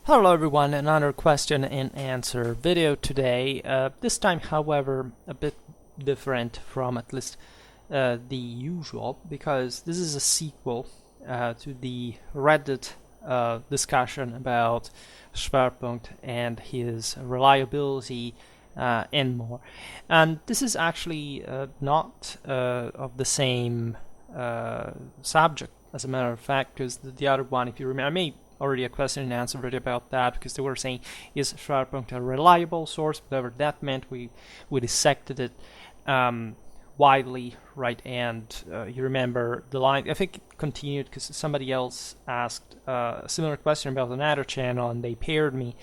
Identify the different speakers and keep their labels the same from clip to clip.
Speaker 1: Hello everyone, another question and answer video today. This time, however, a bit different from at least the usual, because this is a sequel to the Reddit discussion about Schwerpunkt and his reliability and more. And this is actually not of the same subject, as a matter of fact, because the other one, if you remember, I made already a question and answer video about that, because they were saying, is Schwerpunkt a reliable source? Whatever that meant, we dissected it widely, right? And you remember the line, I think it continued because somebody else asked a similar question about another channel, and they paired me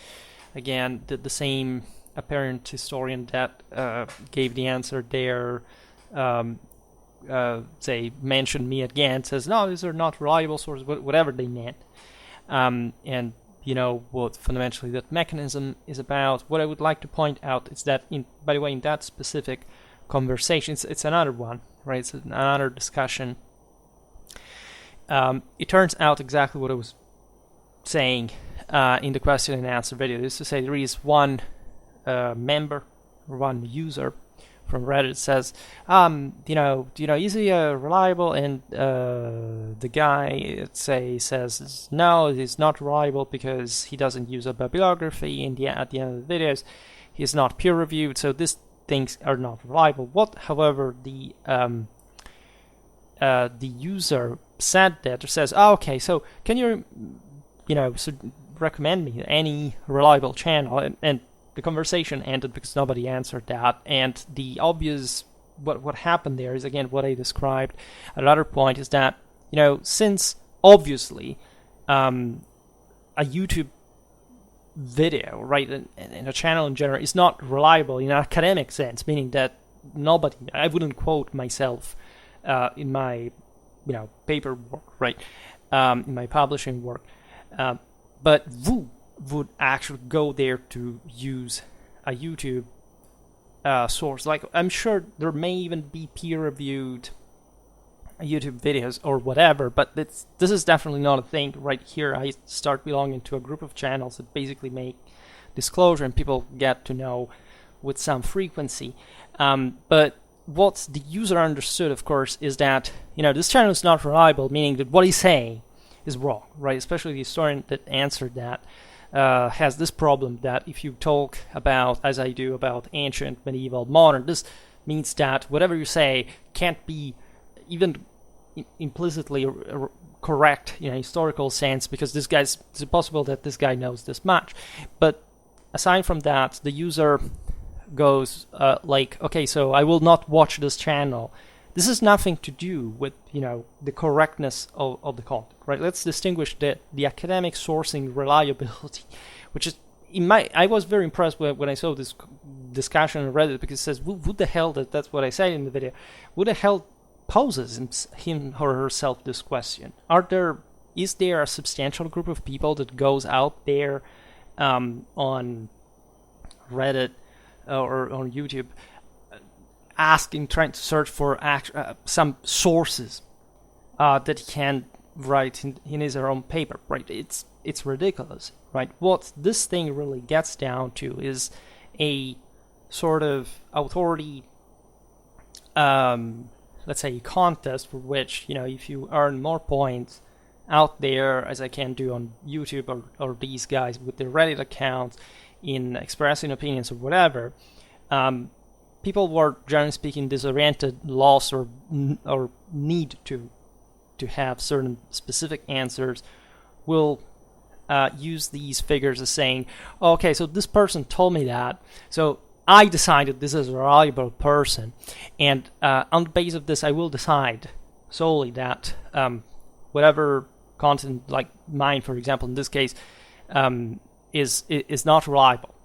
Speaker 1: again, did the same apparent historian that gave the answer there. They mentioned me again, says, no, these are not reliable sources, whatever they meant. And you know what fundamentally that mechanism is about. What I would like to point out is that, by the way, in that specific conversation, it's another one, right? It's another discussion. It turns out exactly what I was saying in the question and answer video. This is to say, there is one member, one user from Reddit says, is he reliable? And the guy says, no, he's not reliable because he doesn't use a bibliography. At the end of the videos, he's not peer reviewed, so these things are not reliable. What, however, the user said that, or says, okay, so can you, recommend me any reliable channel? And the conversation ended because nobody answered that, and the obvious what happened there is, again, what I described at another point, is that, since obviously a YouTube video, right, and a channel in general is not reliable in an academic sense, meaning that I wouldn't quote myself in my paper work, right, in my publishing work, but would actually go there to use a YouTube source. Like, I'm sure there may even be peer-reviewed YouTube videos or whatever, but this is definitely not a thing. Right here, I start belonging to a group of channels that basically make disclosure, and people get to know with some frequency. But what the user understood, of course, is that this channel is not reliable, meaning that what he's saying is wrong, right? Especially the historian that answered that has this problem that if you talk about, as I do, about ancient, medieval, modern, this means that whatever you say can't be even implicitly correct in a historical sense, because it's impossible that this guy knows this much. But aside from that, the user goes okay, so I will not watch this channel. This has nothing to do with the correctness of the content, right? Let's distinguish the academic sourcing reliability, which is I was very impressed when I saw this discussion on Reddit, because it says, who the hell, that's what I said in the video, who the hell poses him or herself this question? Is there a substantial group of people that goes out there on Reddit or on YouTube trying to search for some sources that he can write in his own paper, right? It's ridiculous, right? What this thing really gets down to is a sort of authority, let's say, contest, for which, if you earn more points out there, as I can do on YouTube or these guys with their Reddit accounts, in expressing opinions or whatever, people were, generally speaking, disoriented, lost, or need to have certain specific answers, will use these figures as saying, okay, so this person told me that, so I decided this is a reliable person, and on the basis of this, I will decide solely that whatever content, like mine, for example, in this case, is not reliable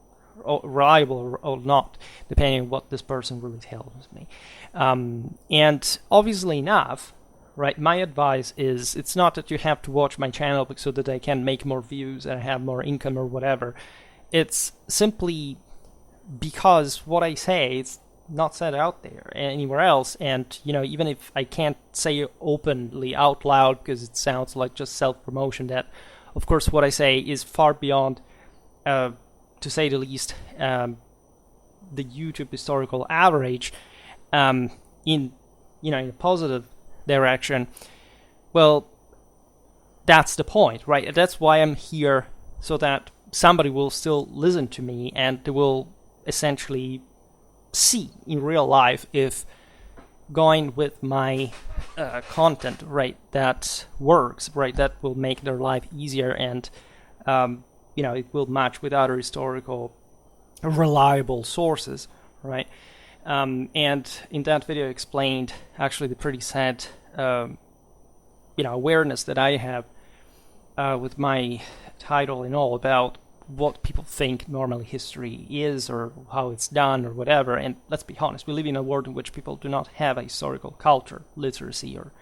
Speaker 1: or not, depending on what this person really tells me. And obviously enough, right, my advice is, it's not that you have to watch my channel so that I can make more views and have more income or whatever. It's simply because what I say is not said out there anywhere else, and even if I can't say openly out loud because it sounds like just self-promotion, that of course what I say is far beyond to say the least, the YouTube historical average in a positive direction, well, that's the point, right? That's why I'm here, so that somebody will still listen to me and they will essentially see in real life if going with my content, right, that works, right, that will make their life easier, and it will match with other historical reliable sources, right? And in that video I explained actually the pretty sad awareness that I have with my title and all about what people think normally history is, or how it's done, or whatever. And let's be honest, we live in a world in which people do not have a historical culture, literacy, or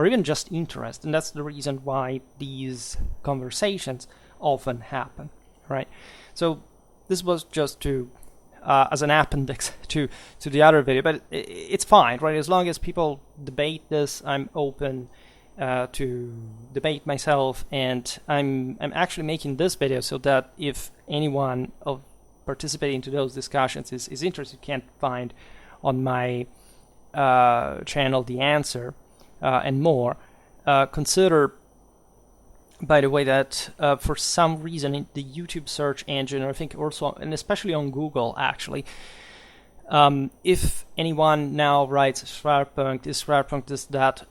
Speaker 1: even just interest, and that's the reason why these conversations often happen, right? So this was just to as an appendix to the other video, but it's fine, right? As long as people debate this, I'm open to debate myself, and I'm actually making this video so that if anyone of participating to those discussions is interested, can find on my channel the answer and more. Consider, by the way, that for some reason in the YouTube search engine, or I think also, and especially on Google actually, if anyone now writes Schwerpunkt, is that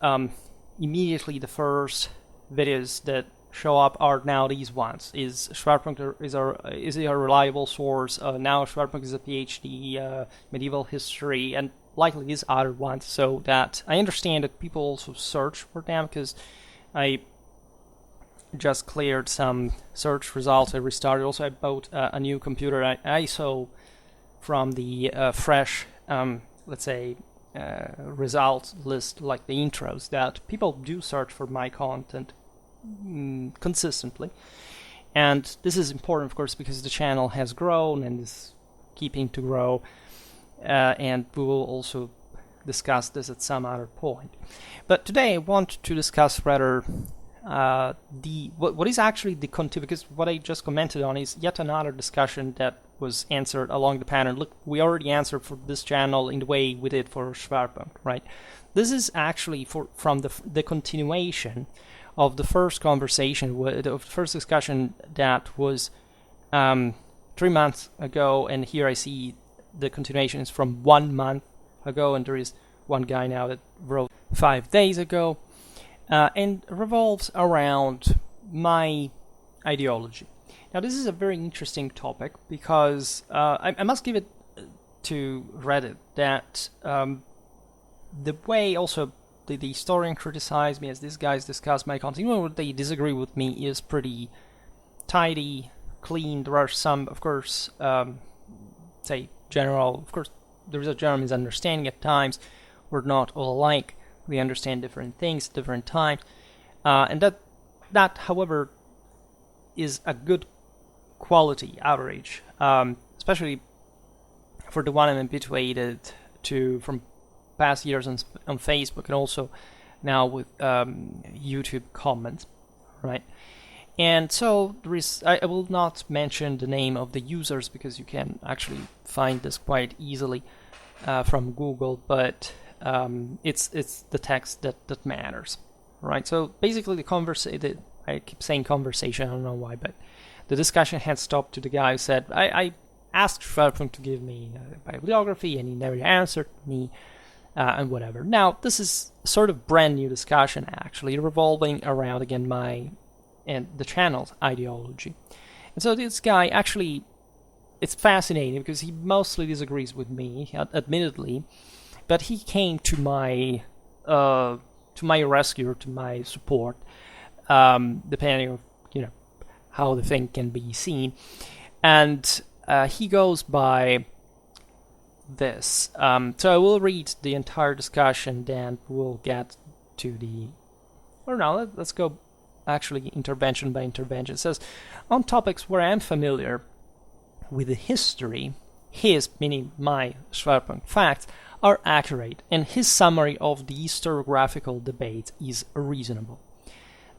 Speaker 1: immediately the first videos that show up are now these ones. Is Schwerpunkt is a reliable source? Now Schwerpunkt is a PhD, medieval history, and likely these other ones, so that I understand that people also search for them, because I just cleared some search results. I restarted. Also, I bought a new computer. I saw from the fresh, let's say, results list, like the intros, that people do search for my content consistently. And this is important, of course, because the channel has grown and is keeping to grow. And we will also discuss this at some other point. But today I want to discuss rather what is actually the content, because what I just commented on is yet another discussion that was answered along the pattern. Look, we already answered for this channel in the way we did for Schwerpunkt, right? This is actually from the continuation of the first conversation, the first discussion that was 3 months ago, and here I see the continuation is from 1 month ago, and there is one guy now that wrote 5 days ago, and revolves around my ideology. Now, this is a very interesting topic, because I must give it to Reddit that the way also the historian criticized me as these guys discuss my content, even when they disagree with me, is pretty tidy, clean. There are some, of course, say general, of course, there is a general misunderstanding at times. We're not all alike. We understand different things at different times, and that, however, is a good quality average, especially for the one I'm habituated to from past years on Facebook, and also now with YouTube comments, right? And so there is, I will not mention the name of the users, because you can actually find this quite easily from Google, but it's the text that matters, right? So basically I keep saying conversation, I don't know why, but the discussion had stopped to the guy who said, I asked Schwerpunkt to give me a bibliography, and he never answered me, and whatever. Now, this is sort of brand new discussion, actually, revolving around, again, my and the channel's ideology. And so this guy, actually, it's fascinating, because he mostly disagrees with me, admittedly, but he came to my rescue, or to my support, depending on how the thing can be seen, and he goes by this. So I will read the entire discussion, then we'll get to the. Or no, let's go actually intervention by intervention. It says, on topics where I am familiar with the history, his, meaning my Schwerpunkt facts, are accurate, and his summary of the historiographical debate is reasonable.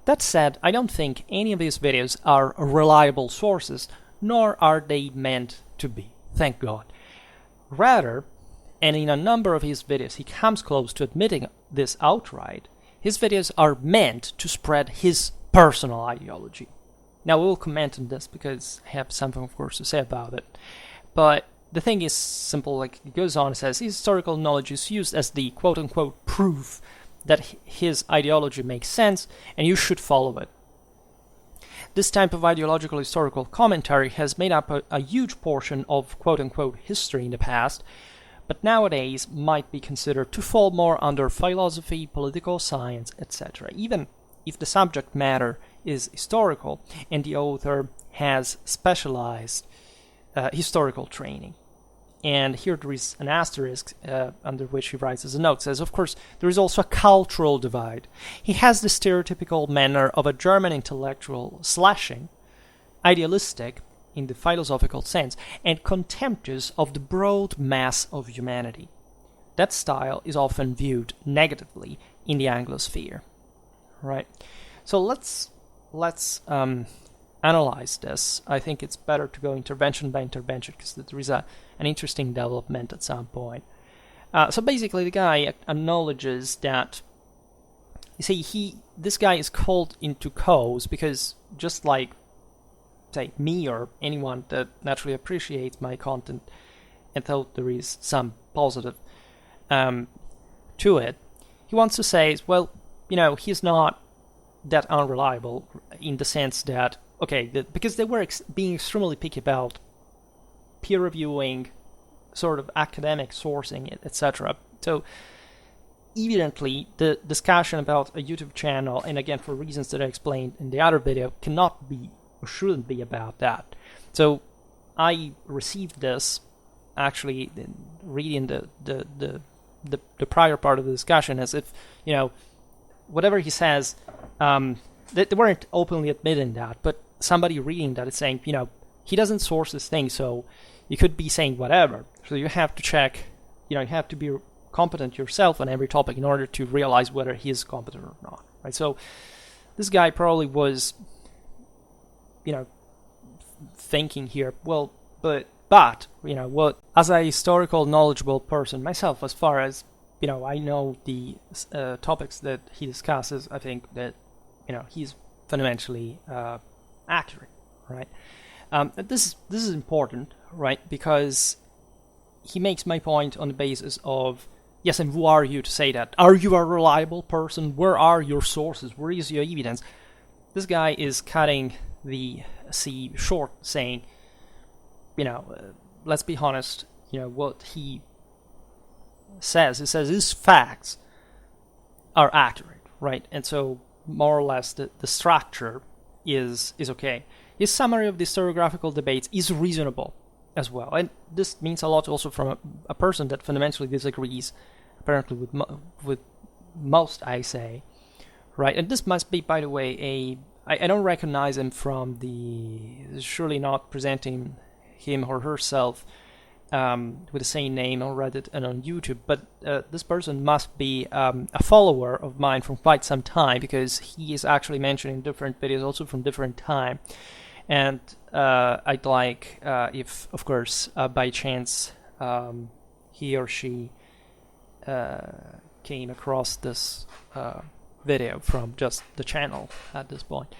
Speaker 1: That said, I don't think any of these videos are reliable sources, nor are they meant to be, thank God. Rather, and in a number of his videos he comes close to admitting this outright, his videos are meant to spread his personal ideology. Now we will comment on this because I have something, of course, to say about it. But the thing is simple, like it goes on, it says, historical knowledge is used as the quote-unquote proof that his ideology makes sense and you should follow it. This type of ideological historical commentary has made up a huge portion of quote-unquote history in the past, but nowadays might be considered to fall more under philosophy, political science, etc., even if the subject matter is historical and the author has specialized historical training. And here there is an asterisk under which he writes as a note, says, of course, there is also a cultural divide. He has the stereotypical manner of a German intellectual, slashing, idealistic, in the philosophical sense, and contemptuous of the broad mass of humanity. That style is often viewed negatively in the Anglosphere. Right? So let's analyze this. I think it's better to go intervention by intervention because there is an interesting development at some point. So basically, the guy acknowledges that, you see, this guy is called into cause because just like, say, me or anyone that naturally appreciates my content and thought there is some positive to it, he wants to say, well, he's not that unreliable in the sense that, because they were being extremely picky about peer reviewing, sort of academic sourcing, etc. So evidently the discussion about a YouTube channel, and again for reasons that I explained in the other video, cannot be or shouldn't be about that. So I received this actually reading the prior part of the discussion as if, whatever he says, they weren't openly admitting that, but somebody reading that is saying, he doesn't source this thing, so you could be saying whatever. So you have to check, you have to be competent yourself on every topic in order to realize whether he is competent or not, right? So this guy probably was, thinking here, well, but what, as a historical knowledgeable person myself, as far as, I know the topics that he discusses, I think that, he's fundamentally accurate, right? This is important, right? Because he makes my point on the basis of, yes, and who are you to say that? Are you a reliable person? Where are your sources? Where is your evidence? This guy is cutting the sea short, saying, let's be honest, what he says his facts are accurate, right? And so more or less the structure is okay. His summary of the historiographical debates is reasonable as well, and this means a lot also from a person that fundamentally disagrees apparently with most, I say, right? And this must be, by the way, I don't recognize him from surely not presenting him or herself with the same name on Reddit and on YouTube, but this person must be a follower of mine from quite some time, because he is actually mentioned in different videos also from different time. And I'd like, if, of course, by chance he or she came across this video from just the channel at this point.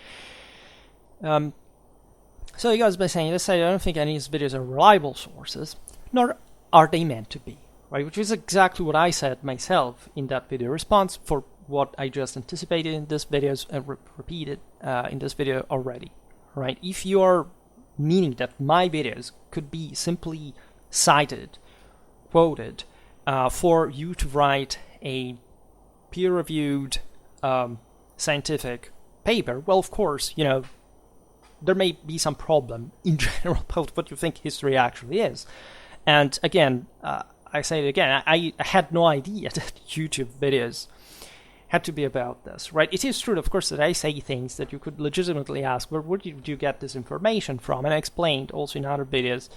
Speaker 1: So he goes by saying, let's say I don't think any of his videos are reliable sources, nor are they meant to be, right? Which is exactly what I said myself in that video response for what I just anticipated in this video and repeated in this video already, right? If you are meaning that my videos could be simply cited, quoted, for you to write a peer-reviewed scientific paper, well, of course, there may be some problem in general about what you think history actually is. And again, I say it again, I had no idea that YouTube videos had to be about this, right? It is true, of course, that I say things that you could legitimately ask, where did you get this information from? And I explained also in other videos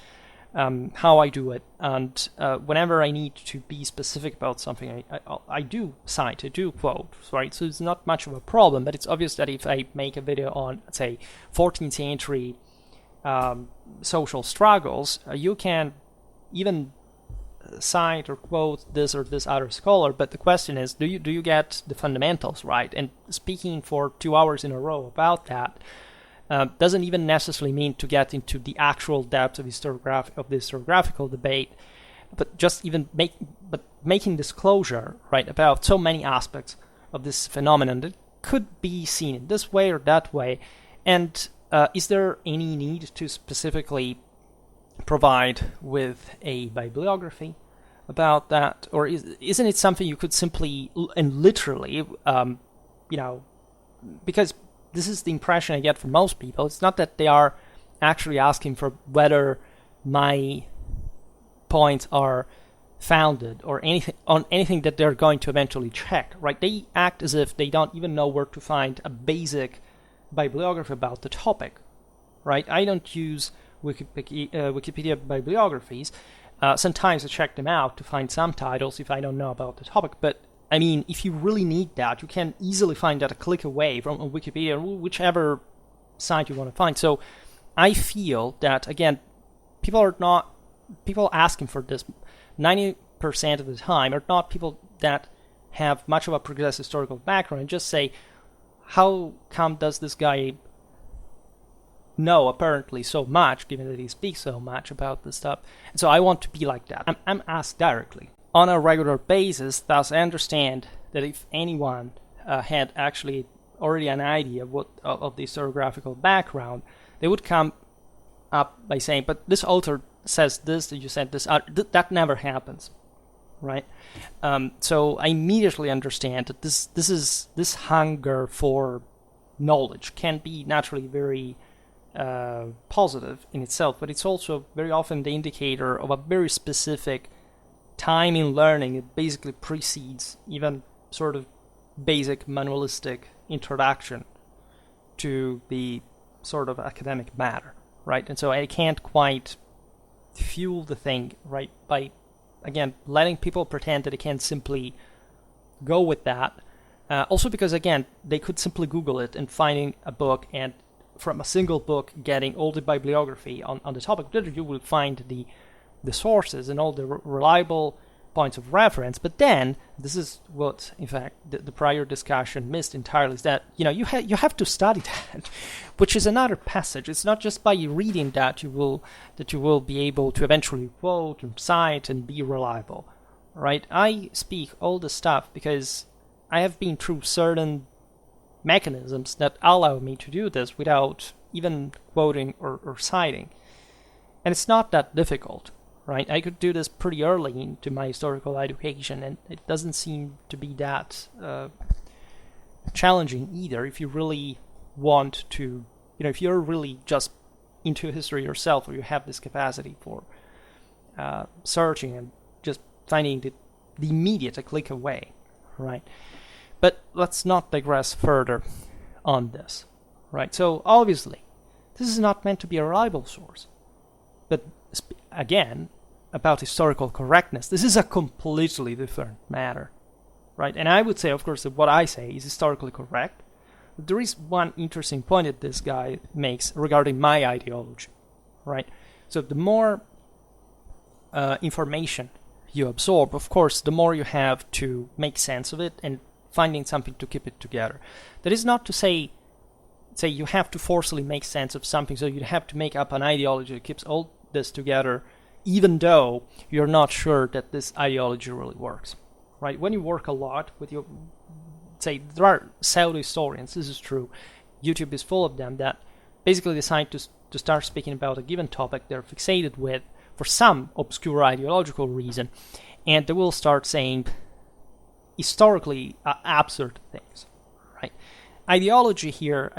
Speaker 1: how I do it. And whenever I need to be specific about something, I do cite, I do quote, right? So it's not much of a problem, but it's obvious that if I make a video on, let's say, 14th century social struggles, you can even cite or quote this or this other scholar, but the question is, do you get the fundamentals right? And speaking for 2 hours in a row about that doesn't even necessarily mean to get into the actual depth of the historiographical debate, but just even making disclosure, right, about so many aspects of this phenomenon that could be seen in this way or that way. And is there any need to specifically provide with a bibliography about that, or isn't it something you could simply and literally, because this is the impression I get from most people. It's not that they are actually asking for whether my points are founded or anything that they're going to eventually check, right? They act as if they don't even know where to find a basic bibliography about the topic, right? I don't use Wikipedia bibliographies. Sometimes I check them out to find some titles if I don't know about the topic, but I mean, if you really need that, you can easily find that a click away from Wikipedia, whichever site you want to find. So I feel that, again, people asking for this 90% of the time are not people that have much of a progressive historical background and just say, how come does this guy know apparently so much, given that he speaks so much about this stuff? And so I want to be like that. I'm asked directly on a regular basis. Thus, I understand that if anyone had actually already an idea of the historiographical background, they would come up by saying, but this author says this, that you said this, that never happens, right? So I immediately understand that this hunger for knowledge can be naturally very positive in itself, but it's also very often the indicator of a very specific time in learning. It basically precedes even sort of basic manualistic introduction to the sort of academic matter, right? And so I can't quite fuel the thing, right, by, again, letting people pretend that they can simply go with that. Also because, again, they could simply Google it and finding a book, and from a single book getting all the bibliography on the topic, you will find the sources and all the reliable points of reference. But then, this is what, in fact, the prior discussion missed entirely, is that, you have to study that, which is another passage. It's not just by reading that you will be able to eventually quote and cite and be reliable, right? I speak all this stuff because I have been through certain mechanisms that allow me to do this without even quoting or citing. And it's not that difficult, right? I could do this pretty early into my historical education, and it doesn't seem to be that challenging either if you really want to, if you're really just into history yourself, or you have this capacity for searching and just finding the immediate a click away, right? But let's not digress further on this, right? So obviously, this is not meant to be a reliable source. But again, about historical correctness, this is a completely different matter, right? And I would say, of course, that what I say is historically correct. But there is one interesting point that this guy makes regarding my ideology, right? So the more information you absorb, of course, the more you have to make sense of it and finding something to keep it together. That is not to say you have to forcibly make sense of something, so you have to make up an ideology that keeps all this together, even though you're not sure that this ideology really works, right? When you work a lot with your, there are pseudo-historians, this is true, YouTube is full of them, that basically decide to start speaking about a given topic they're fixated with for some obscure ideological reason, and they will start saying historically absurd things, right? Ideology here,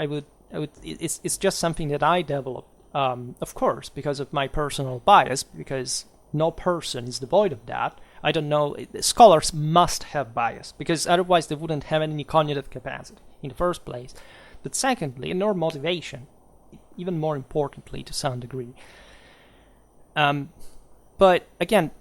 Speaker 1: it's just something that I developed, of course, because of my personal bias, because no person is devoid of that. I don't know, scholars must have bias, because otherwise they wouldn't have any cognitive capacity in the first place. But secondly, nor motivation, even more importantly to some degree. But again,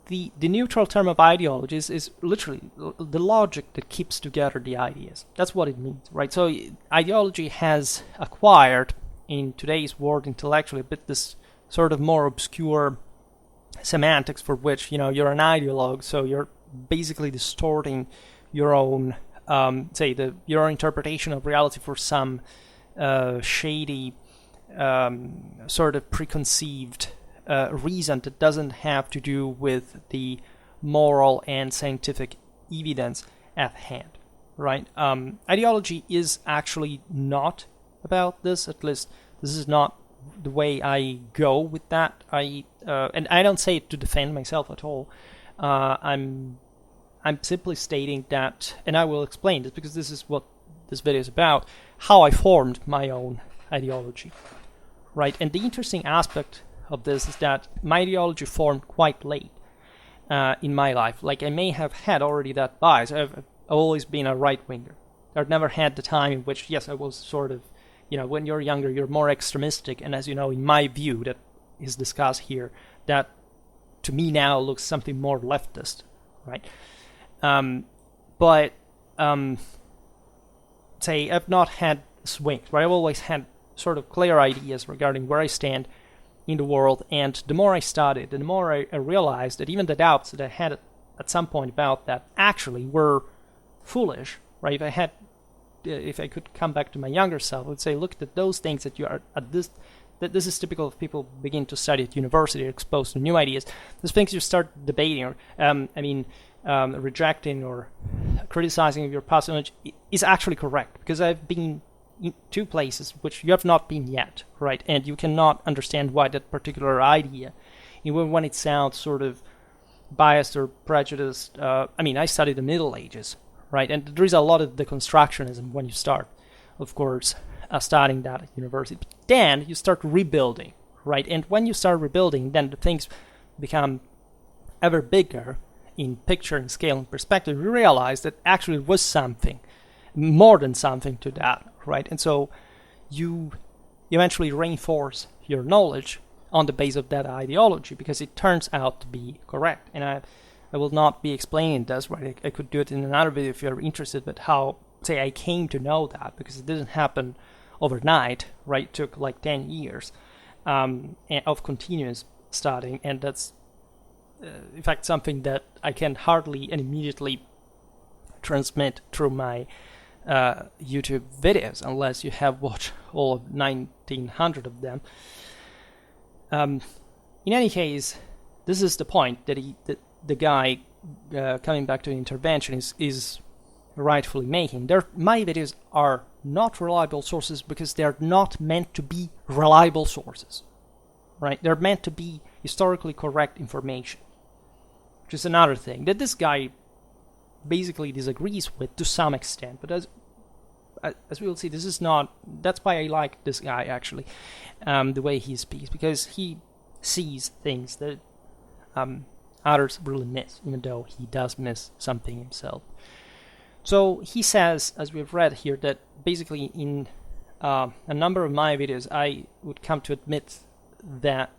Speaker 1: the neutral term of ideologies is literally the logic that keeps together the ideas. That's what it means, right? So ideology has acquired in today's world intellectually, but this sort of more obscure semantics for which, you're an ideologue, so you're basically distorting your own, your interpretation of reality for some shady, sort of preconceived reason that doesn't have to do with the moral and scientific evidence at hand, right? Ideology is actually not about this. At least this is not the way I go with that. And I don't say it to defend myself at all. I'm simply stating that, and I will explain this because this is what this video is about, how I formed my own ideology, right? And the interesting aspect of this is that my ideology formed quite late in my life. Like, I may have had already that bias. I've always been a right-winger. I've never had the time in which, yes, I was sort of, when you're younger, you're more extremistic, and as you know, in my view that is discussed here, that to me now looks something more leftist, right? But I've not had swings, right? I've always had sort of clear ideas regarding where I stand in the world, and the more I studied, the more I realized that even the doubts that I had at some point about that actually were foolish, right? If I could come back to my younger self, I would say, look at those things that you are at this. That this is typical of people begin to study at university, exposed to new ideas. Those things you start debating, or rejecting or criticizing of your past knowledge is actually correct, because I've been in two places which you have not been yet, right? And you cannot understand why that particular idea, even when it sounds sort of biased or prejudiced. I studied the Middle Ages, right? And there is a lot of deconstructionism when you start, of course, studying that at university. But then you start rebuilding, right? And when you start rebuilding, then the things become ever bigger in picture and scale and perspective. You realize that actually it was something, more than something to that, right? And so you eventually reinforce your knowledge on the base of that ideology because it turns out to be correct. And I will not be explaining this, right? I could do it in another video if you're interested, but how, I came to know that, because it didn't happen overnight, right? It took like 10 years of continuous studying, and that's in fact something that I can hardly and immediately transmit through my YouTube videos unless you have watched all of 1900 of them. In any case, this is the point that the guy coming back to the intervention is rightfully making. My videos are not reliable sources because they're not meant to be reliable sources, right? They're meant to be historically correct information, which is another thing that this guy basically disagrees with to some extent. But as we will see, this is not. That's why I like this guy actually, the way he speaks, because he sees things that others really miss, even though he does miss something himself. So he says, as we've read here, that basically in a number of my videos, I would come to admit that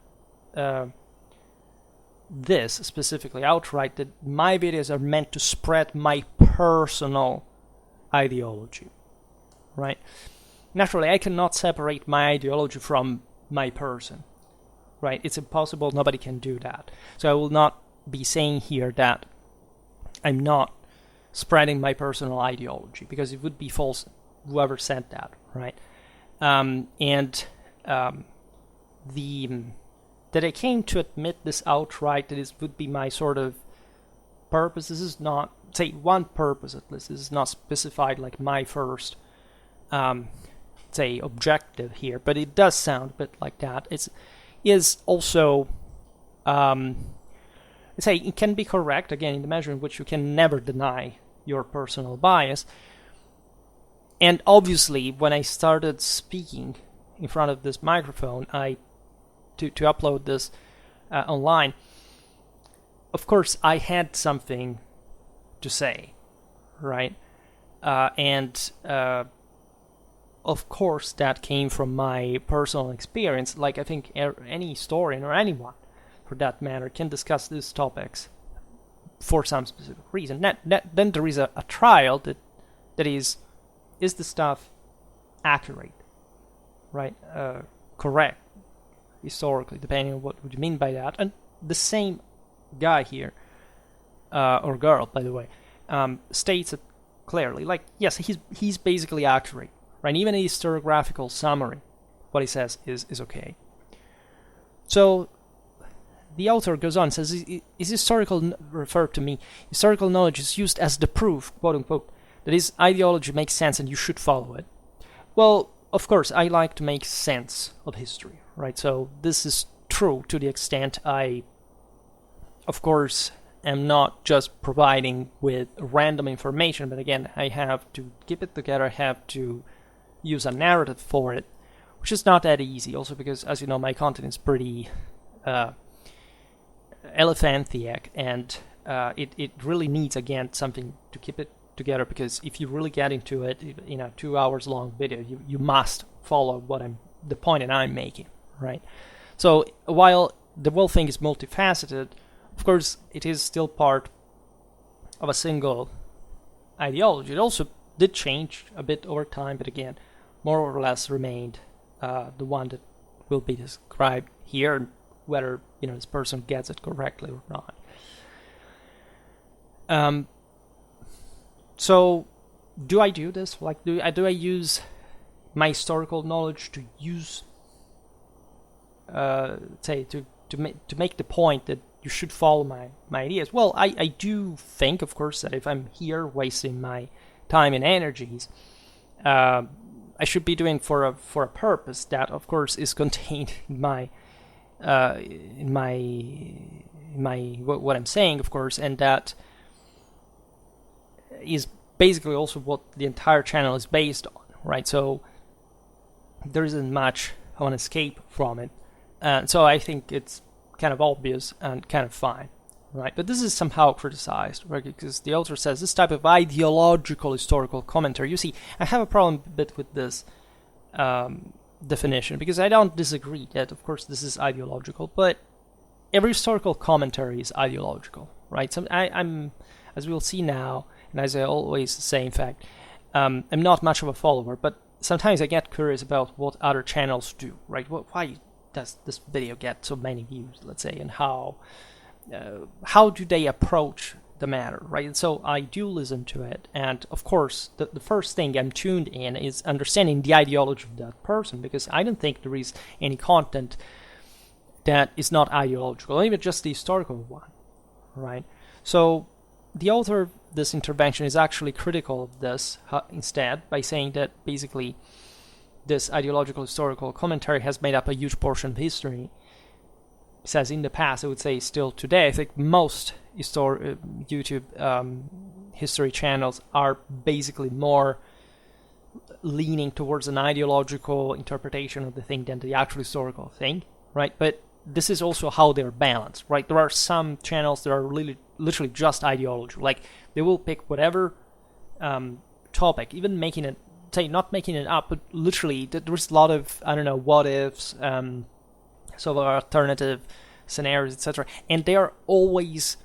Speaker 1: this specifically outright, that my videos are meant to spread my personal ideology, right? Naturally, I cannot separate my ideology from my person, right? It's impossible. Nobody can do that. So I will not be saying here that I'm not spreading my personal ideology, because it would be false, whoever said that, right? That I came to admit this outright, that this would be my sort of purpose. This is not, one purpose at least. This is not specified like my first, objective here, but it does sound a bit like that. Is also, it can be correct, again, in the measure in which you can never deny your personal bias. And obviously, when I started speaking in front of this microphone, to upload this online, of course, I had something to say, right? Of course, that came from my personal experience. Like, I think any historian, or anyone for that matter, can discuss these topics for some specific reason. Then there is a trial that is the stuff accurate, right? Correct historically, depending on what you mean by that. And the same guy here, or girl, by the way, states it clearly. Like, yes, he's basically accurate, right? Even a historiographical summary, what he says is okay. So the author goes on, says, is historical, referred to me, historical knowledge is used as the proof, quote unquote, that his ideology makes sense and you should follow it. Well, of course, I like to make sense of history, right? So this is true to the extent I, of course, am not just providing with random information, but again, I have to keep it together, I have to use a narrative for it, which is not that easy, also because, as you know, my content is pretty elephantiac, and it really needs, again, something to keep it together, because if you really get into it in a 2 hours long video, you must follow the point that I'm making, right? So while the whole thing is multifaceted, of course, it is still part of a single ideology. It also did change a bit over time, but again, more or less remained the one that will be described here, whether this person gets it correctly or not. So, do I do this? Like, do I use my historical knowledge to use, say, to make the point that you should follow my ideas? Well, I do think, of course, that if I'm here wasting my time and energies, I should be doing for a purpose that, of course, is contained in what I'm saying, of course, and that is basically also what the entire channel is based on, right? So there isn't much of an escape from it, and so I think it's kind of obvious and kind of fine, right? But this is somehow criticized, right? Because the author says this type of ideological historical commentary. You see, I have a problem a bit with this definition, because I don't disagree that, of course, this is ideological, but every historical commentary is ideological, right? So I'm, as we'll see now, and as I always say, in fact, I'm not much of a follower, but sometimes I get curious about what other channels do, right? Why does this video get so many views, let's say, and how do they approach the matter, right? And so I do listen to it, and of course, the first thing I'm tuned in is understanding the ideology of that person, because I don't think there is any content that is not ideological, even just the historical one, right? So the author of this intervention is actually critical of this instead, by saying that basically this ideological historical commentary has made up a huge portion of history. He says in the past, I would say still today, I think most YouTube history channels are basically more leaning towards an ideological interpretation of the thing than the actual historical thing, right? But this is also how they're balanced, right? There are some channels that are really literally just ideology, like they will pick whatever topic, even making it, say, not making it up, but literally there's a lot of, I don't know, what ifs, sort of alternative scenarios, etc. And they are always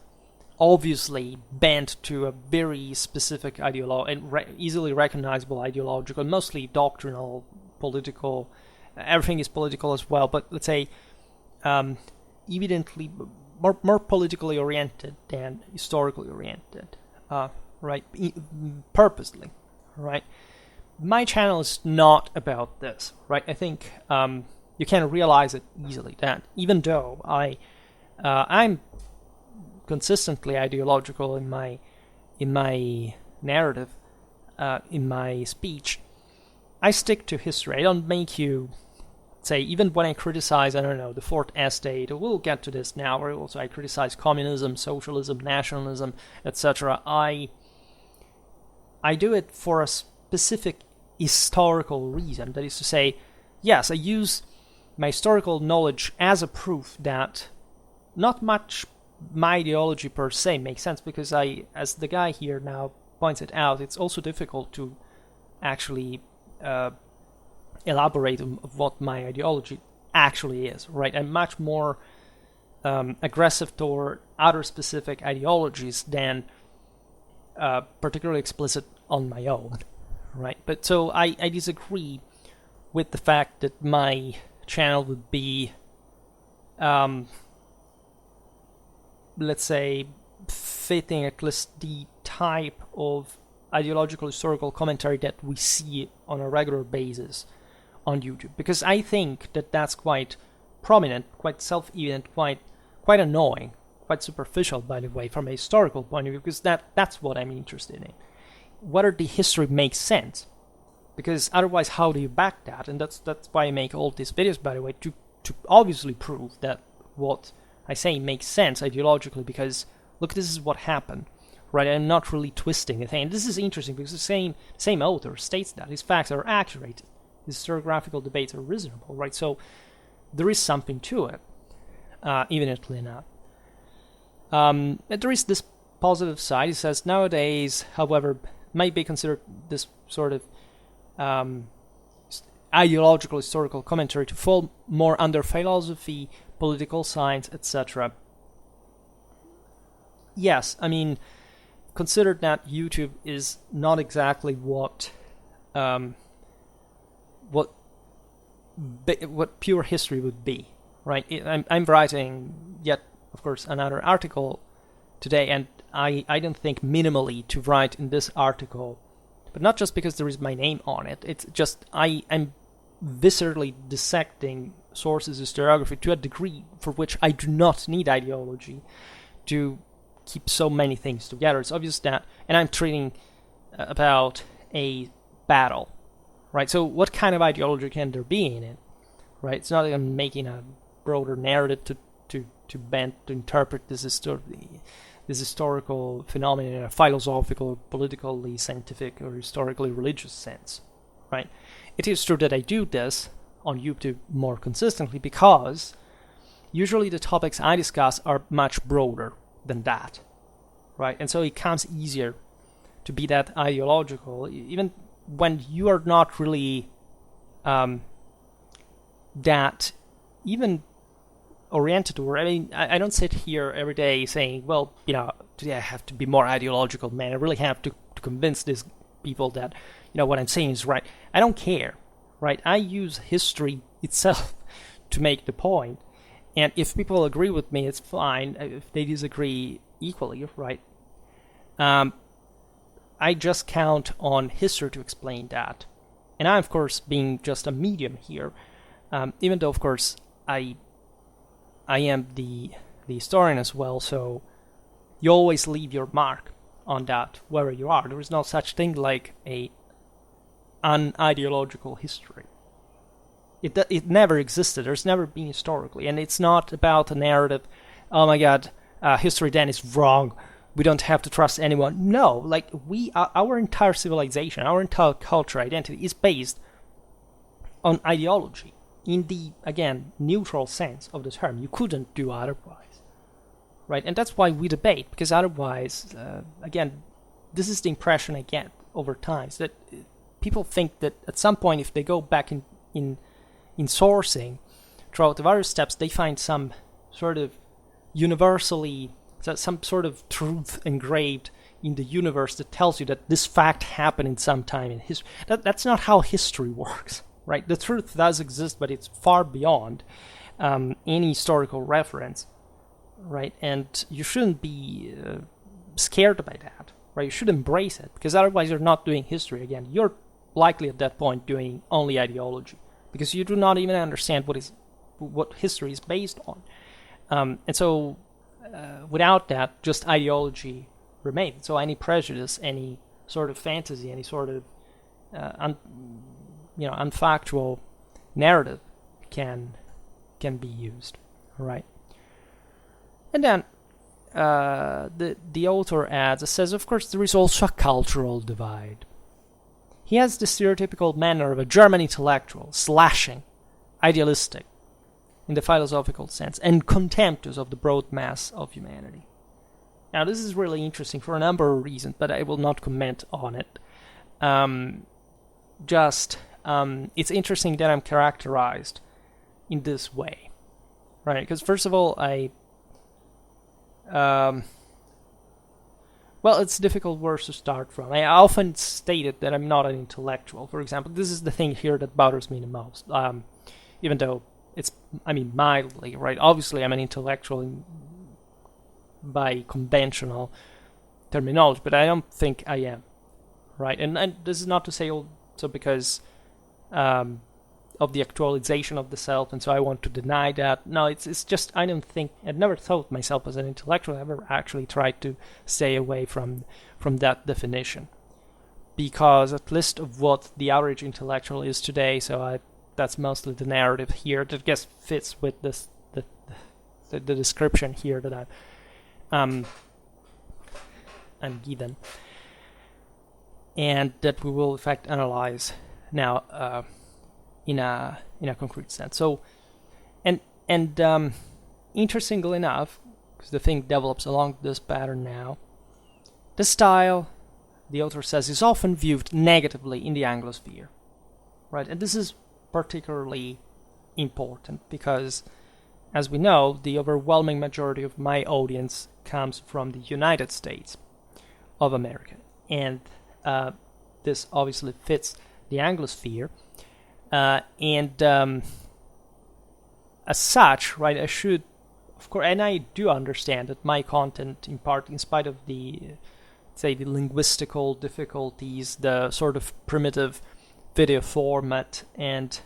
Speaker 1: obviously bent to a very specific and easily recognizable ideological, mostly doctrinal, political. Everything is political as well, but let's say evidently more politically oriented than historically oriented, right? Purposely, right? My channel is not about this, right? I think you can realize it easily that even though I'm consistently ideological in my narrative, in my speech, I stick to history. I don't make you say, even when I criticize, I don't know, the fourth estate, we'll get to this now, or also I criticize communism, socialism, nationalism, etc. I do it for a specific historical reason. That is to say, yes, I use my historical knowledge as a proof that not much my ideology per se makes sense, because as the guy here now points it out, it's also difficult to actually elaborate on what my ideology actually is, right? I'm much more aggressive toward other specific ideologies than particularly explicit on my own, right? But so I disagree with the fact that my channel would be, let's say, fitting at least the type of ideological historical commentary that we see on a regular basis on YouTube, because I think that that's quite prominent, quite self-evident, quite annoying, quite superficial, by the way, from a historical point of view, because that's what I'm interested in. Whether the history makes sense, because otherwise how do you back that? And that's why I make all these videos, by the way, to obviously prove that what I say makes sense ideologically, because look, this is what happened, right? I'm not really twisting the thing. And this is interesting because the same author states that his facts are accurate, his historiographical debates are reasonable, right? So there is something to it, evidently enough. And there is this positive side. He says, nowadays, however, might be considered this sort of ideological historical commentary to fall more under philosophy, political science, etc. Yes, I mean, consider that YouTube is not exactly what pure history would be, right? I'm writing yet, of course, another article today, and I don't think minimally to write in this article, but not just because there is my name on it. It's just I'm viscerally dissecting sources, historiography to a degree for which I do not need ideology to keep so many things together. It's obvious that, and I'm treating about a battle, right? So what kind of ideology can there be in it, right? It's not like I'm making a broader narrative to interpret this historical phenomenon in a philosophical, politically scientific, or historically religious sense, right? It is true that I do this on YouTube more consistently because usually the topics I discuss are much broader than that, right? And so it comes easier to be that ideological, even when you are not really that even oriented toward. I mean, I don't sit here every day saying, well, today I have to be more ideological, man. I really have to convince these people that, what I'm saying is right. I don't care, right? I use history itself to make the point. And if people agree with me, it's fine. If they disagree, equally, right? I just count on history to explain that. And I'm, of course, being just a medium here, even though, of course, I am the historian as well, so you always leave your mark on that, wherever you are. There is no such thing like an ideological history. It never existed. There's never been historically, and it's not about a narrative. Oh my God, history then is wrong. We don't have to trust anyone. No, like our entire civilization, our entire culture, identity is based on ideology. In the, again, neutral sense of the term. You couldn't do otherwise, right? And that's why we debate, because otherwise, again, this is the impression I get over time, is that people think that at some point, if they go back in sourcing throughout the various steps, they find some sort of universally, some sort of truth engraved in the universe that tells you that this fact happened in some time in history. That's not how history works. Right, the truth does exist, but it's far beyond any historical reference, right? And you shouldn't be scared by that, right? You should embrace it, because otherwise you're not doing history again. You're likely at that point doing only ideology, because you do not even understand what history is based on. And so without that, just ideology remains. So any prejudice, any sort of fantasy, any sort of unfactual narrative can be used, right? And then the author adds, says, of course, there is also a cultural divide. He has the stereotypical manner of a German intellectual, slashing, idealistic, in the philosophical sense, and contemptuous of the broad mass of humanity. Now, this is really interesting for a number of reasons, but I will not comment on it. It's interesting that I'm characterized in this way, right? Because first of all, well, it's difficult words to start from. I often stated that I'm not an intellectual, for example. This is the thing here that bothers me the most. Even though it's, I mean, mildly, right? Obviously, I'm an intellectual by conventional terminology, but I don't think I am, right? And this is not to say also because of the actualization of the self, and so I want to deny that. No, it's just I don't think I'd never thought myself as an intellectual. I ever actually tried to stay away from that definition, because at least of what the average intellectual is today. So that's mostly the narrative here that I guess fits with this the description here that I'm given, and that we will in fact analyze now. In a concrete sense. So, and interestingly enough, because the thing develops along this pattern now, the style, the author says, is often viewed negatively in the Anglosphere, right? And this is particularly important because, as we know, the overwhelming majority of my audience comes from the United States of America, and this obviously fits the Anglosphere. And as such, right, I should, of course, and I do understand that my content, in part, in spite of the, say, the linguistical difficulties, the sort of primitive video format, and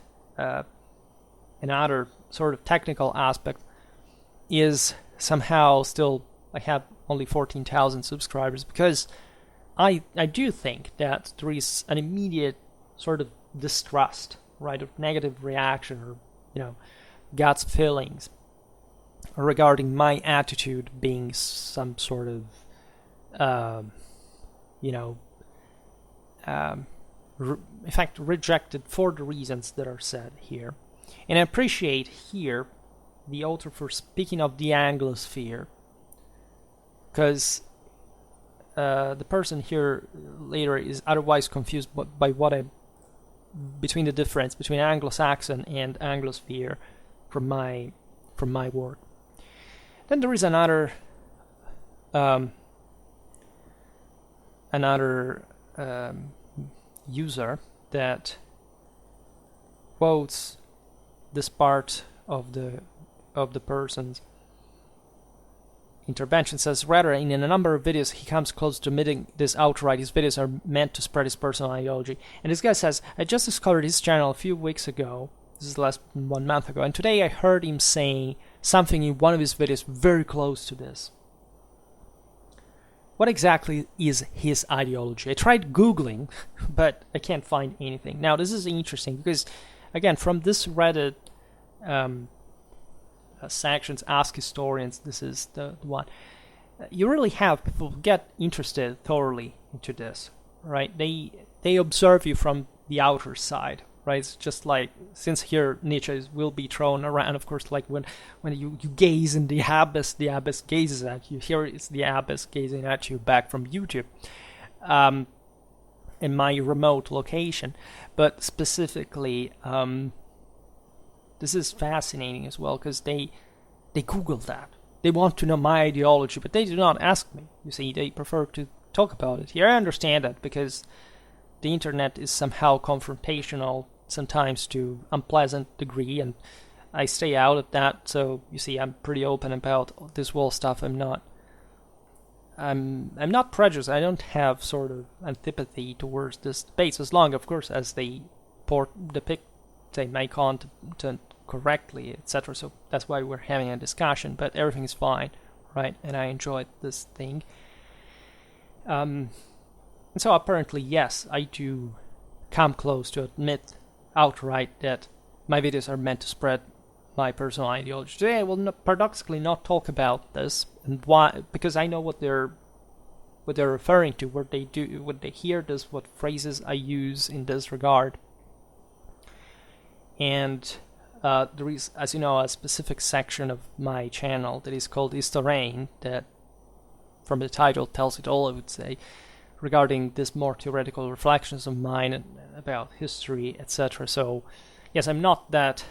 Speaker 1: another sort of technical aspect, is somehow still, I have only 14,000 subscribers, because I do think that there is an immediate sort of distrust, right, of negative reaction, or God's feelings regarding my attitude being some sort of in fact rejected for the reasons that are said here. And I appreciate here the author for speaking of the Anglosphere, because the person here later is otherwise confused by what between the difference between Anglo-Saxon and Anglosphere from my work. Then there is another user that quotes this part of the person's intervention. Says, rather, in a number of videos he comes close to admitting this outright. His videos are meant to spread his personal ideology. And this guy says, I just discovered his channel a few weeks ago. This is less than 1 month ago. And today I heard him saying something in one of his videos very close to this. What exactly is his ideology? I tried Googling, but I can't find anything. Now, this is interesting because, again, from this Reddit sections, Ask Historians, this is the one. You really have people get interested thoroughly into this, right? They observe you from the outer side, right? It's just like, since here Nietzsche will be thrown around, of course, like when you gaze in the abyss gazes at you. Here it's the abyss gazing at you back from YouTube, in my remote location. But specifically, this is fascinating as well, because they Google that. They want to know my ideology, but they do not ask me. You see, they prefer to talk about it. Here I understand that, because the internet is somehow confrontational, sometimes to unpleasant degree, and I stay out of that. So you see, I'm pretty open about this whole stuff. I'm not prejudiced. I don't have sort of antipathy towards this debate, as long, of course, as they depict, say, my content correctly, etc. So that's why we're having a discussion, but everything is fine, right? And I enjoyed this thing. And so apparently, yes, I do come close to admit outright that my videos are meant to spread my personal ideology. Today I will paradoxically not talk about this, and why, because I know what they're referring to, what they do, what they hear this, what phrases I use in this regard. And there is, as you know, a specific section of my channel that is called Historien, that from the title tells it all, I would say, regarding this more theoretical reflections of mine about history, etc. So, yes, I'm not that,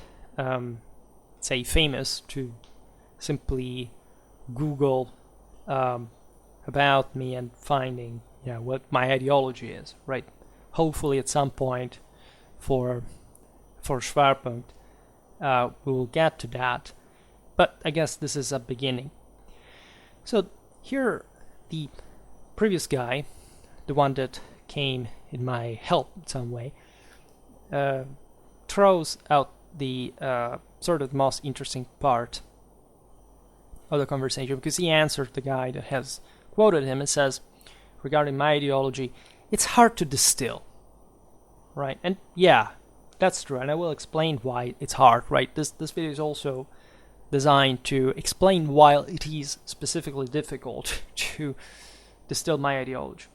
Speaker 1: say, famous to simply Google, how about me and finding, what my ideology is, right? Hopefully at some point for Schwerpunkt, we will get to that. But I guess this is a beginning. So here, the previous guy, the one that came in my help in some way, throws out the sort of most interesting part of the conversation, because he answered the guy that has quoted him and says, regarding my ideology, it's hard to distill, right? And yeah, that's true, and I will explain why it's hard, right? This video is also designed to explain why it is specifically difficult to distill my ideology.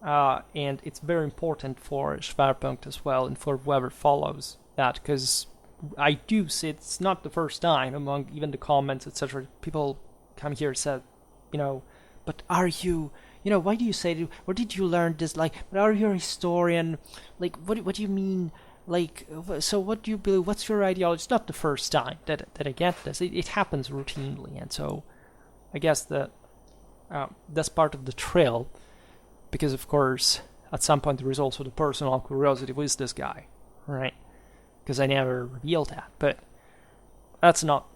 Speaker 1: And it's very important for Schwerpunkt as well, and for whoever follows that, because I do see it's not the first time among even the comments, etc. People come here and say, but are you, why do you say, where did you learn this? Like, but are you a historian? Like, what do you mean? Like, so what do you believe? What's your ideology? It's not the first time that I get this. It happens routinely, and so I guess that that's part of the thrill, because of course at some point there is also the personal curiosity. Who is this guy, right? Because I never revealed that, but that's not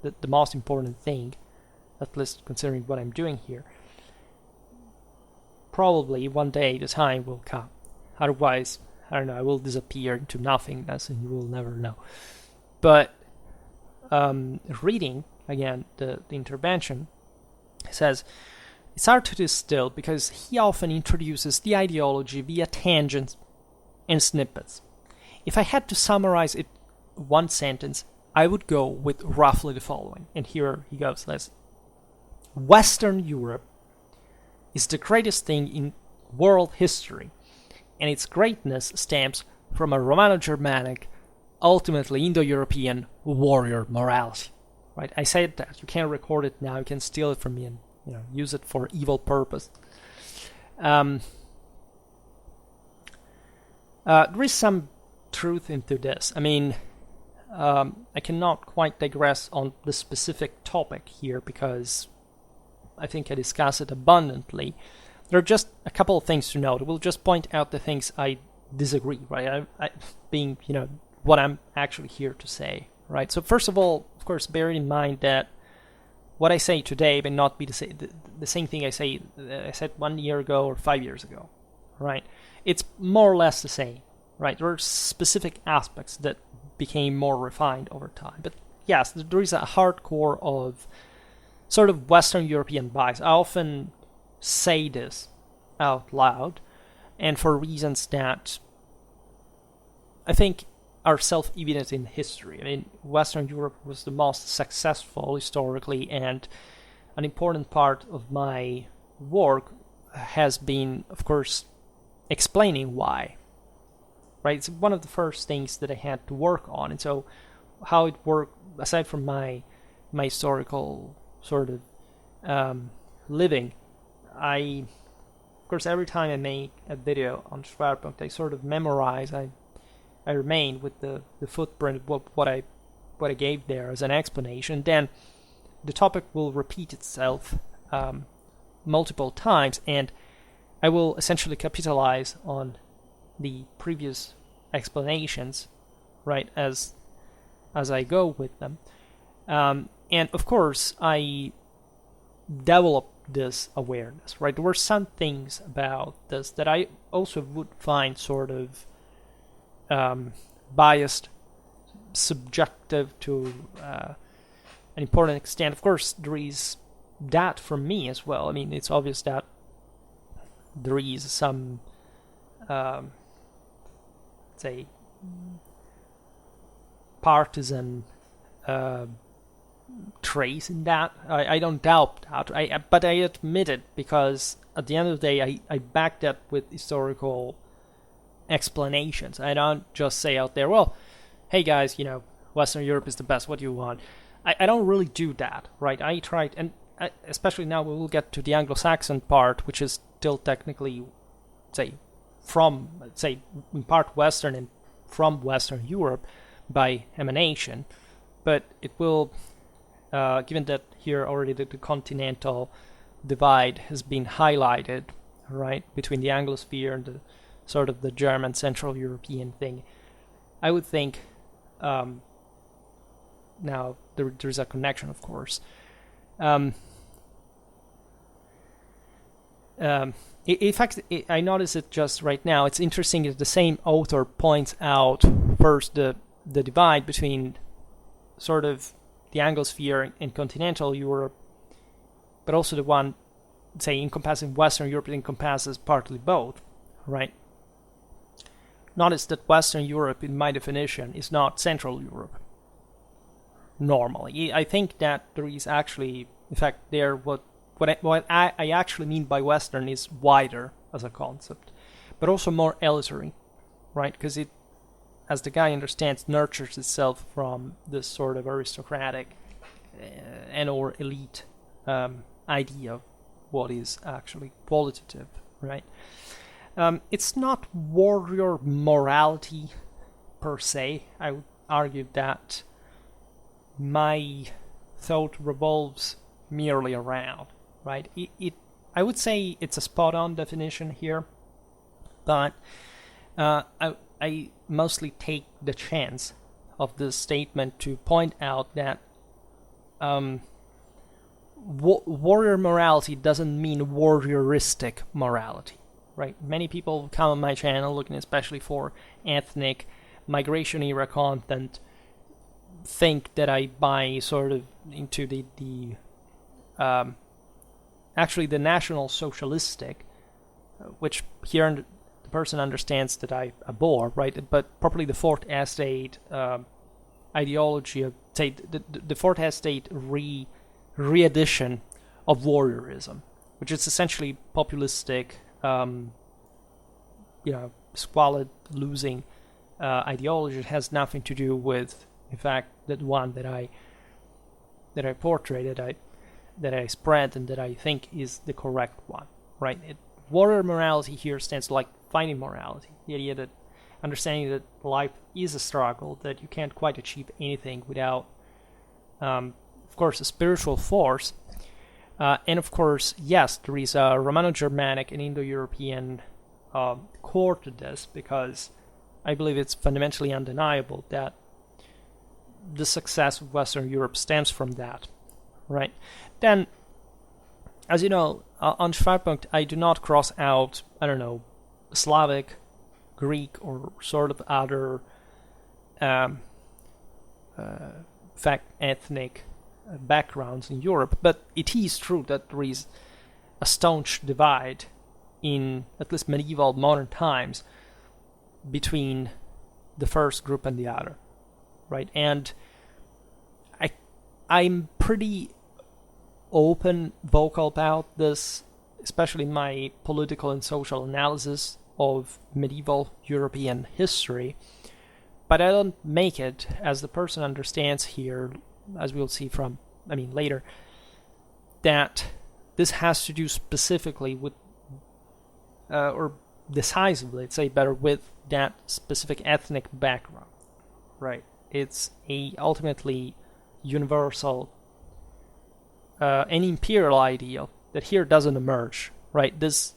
Speaker 1: the most important thing, at least considering what I'm doing here. Probably one day the time will come. Otherwise, I don't know, I will disappear into nothingness and you will never know. But reading, again, the intervention, says, it's hard to distill because he often introduces the ideology via tangents and snippets. If I had to summarize it one sentence, I would go with roughly the following. And here he goes, listen. Western Europe is the greatest thing in world history, and its greatness stems from a Romano-Germanic, ultimately Indo-European warrior morality. Right? I said that. You can't record it now. You can steal it from me and use it for evil purpose. There is some truth into this. I mean, I cannot quite digress on the specific topic here because I think I discussed it abundantly. There are just a couple of things to note. We'll just point out the things I disagree, right? I being, what I'm actually here to say, right? So first of all, of course, bear in mind that what I say today may not be the same thing I said 1 year ago or 5 years ago, right? It's more or less the same, right? There are specific aspects that became more refined over time. But yes, there is a hardcore of sort of Western European bias. I often say this out loud, and for reasons that I think are self-evident in history. I mean, Western Europe was the most successful historically, and an important part of my work has been, of course, explaining why. Right? It's one of the first things that I had to work on, and so how it worked, aside from my historical sort of living, of course, every time I make a video on Schwerpunkt, I sort of memorize, I remain with the footprint of what I gave there as an explanation. Then the topic will repeat itself multiple times, and I will essentially capitalize on the previous explanations, right, as I go with them. And of course, I developed this awareness, right? There were some things about this that I also would find sort of biased, subjective to an important extent. Of course, there is that from me as well. I mean, it's obvious that there is some, say, partisan trace in that. I don't doubt that, but I admit it because at the end of the day, I back that with historical explanations. I don't just say out there, well, hey guys, Western Europe is the best, what do you want? I don't really do that, right? I tried, and especially now we will get to the Anglo-Saxon part, which is still technically, say, in part Western and from Western Europe by emanation, but it will, given that here already the continental divide has been highlighted, right, between the Anglosphere and the sort of the German Central European thing, I would think, now there's a connection, of course. In fact, I notice it just right now. It's interesting that the same author points out first the divide between sort of the Anglosphere in continental Europe, but also the one, say, encompassing Western Europe encompasses partly both, right? Notice that Western Europe, in my definition, is not Central Europe. Normally, I think that there is actually, in fact, what I actually mean by Western is wider as a concept, but also more elitary, right? Because it, as the guy understands, nurtures itself from this sort of aristocratic and/or elite idea of what is actually qualitative, right? It's not warrior morality per se. I would argue that my thought revolves merely around, right? I would say it's a spot-on definition here, but I mostly take the chance of this statement to point out that warrior morality doesn't mean warrioristic morality, right? Many people come on my channel looking especially for ethnic migration era content, think that I buy sort of into the actually the National Socialistic, which here the person understands that I abhor, right? But properly the Fourth Estate ideology of, say, the Fourth Estate re-edition of warriorism, which is essentially populistic, squalid, losing ideology. It has nothing to do with, in fact, that one that I portray, that I spread, and that I think is the correct one, right? Warrior morality here stands like finding morality, the idea that understanding that life is a struggle, that you can't quite achieve anything without, of course, a spiritual force, and of course, yes, there is a Romano-Germanic and Indo-European core to this, because I believe it's fundamentally undeniable that the success of Western Europe stems from that, right? Then, as you know, on Schwerpunkt, I do not cross out, I don't know, Slavic, Greek, or sort of other ethnic backgrounds in Europe, but it is true that there is a staunch divide in at least medieval modern times between the first group and the other, right? And I'm pretty open, vocal about this, especially in my political and social analysis of medieval European history, but I don't make it, as the person understands here, as we'll see from, later, that this has to do specifically with, or decisively, let's say better, with that specific ethnic background, right? It's a ultimately universal an imperial ideal that here doesn't emerge, right? This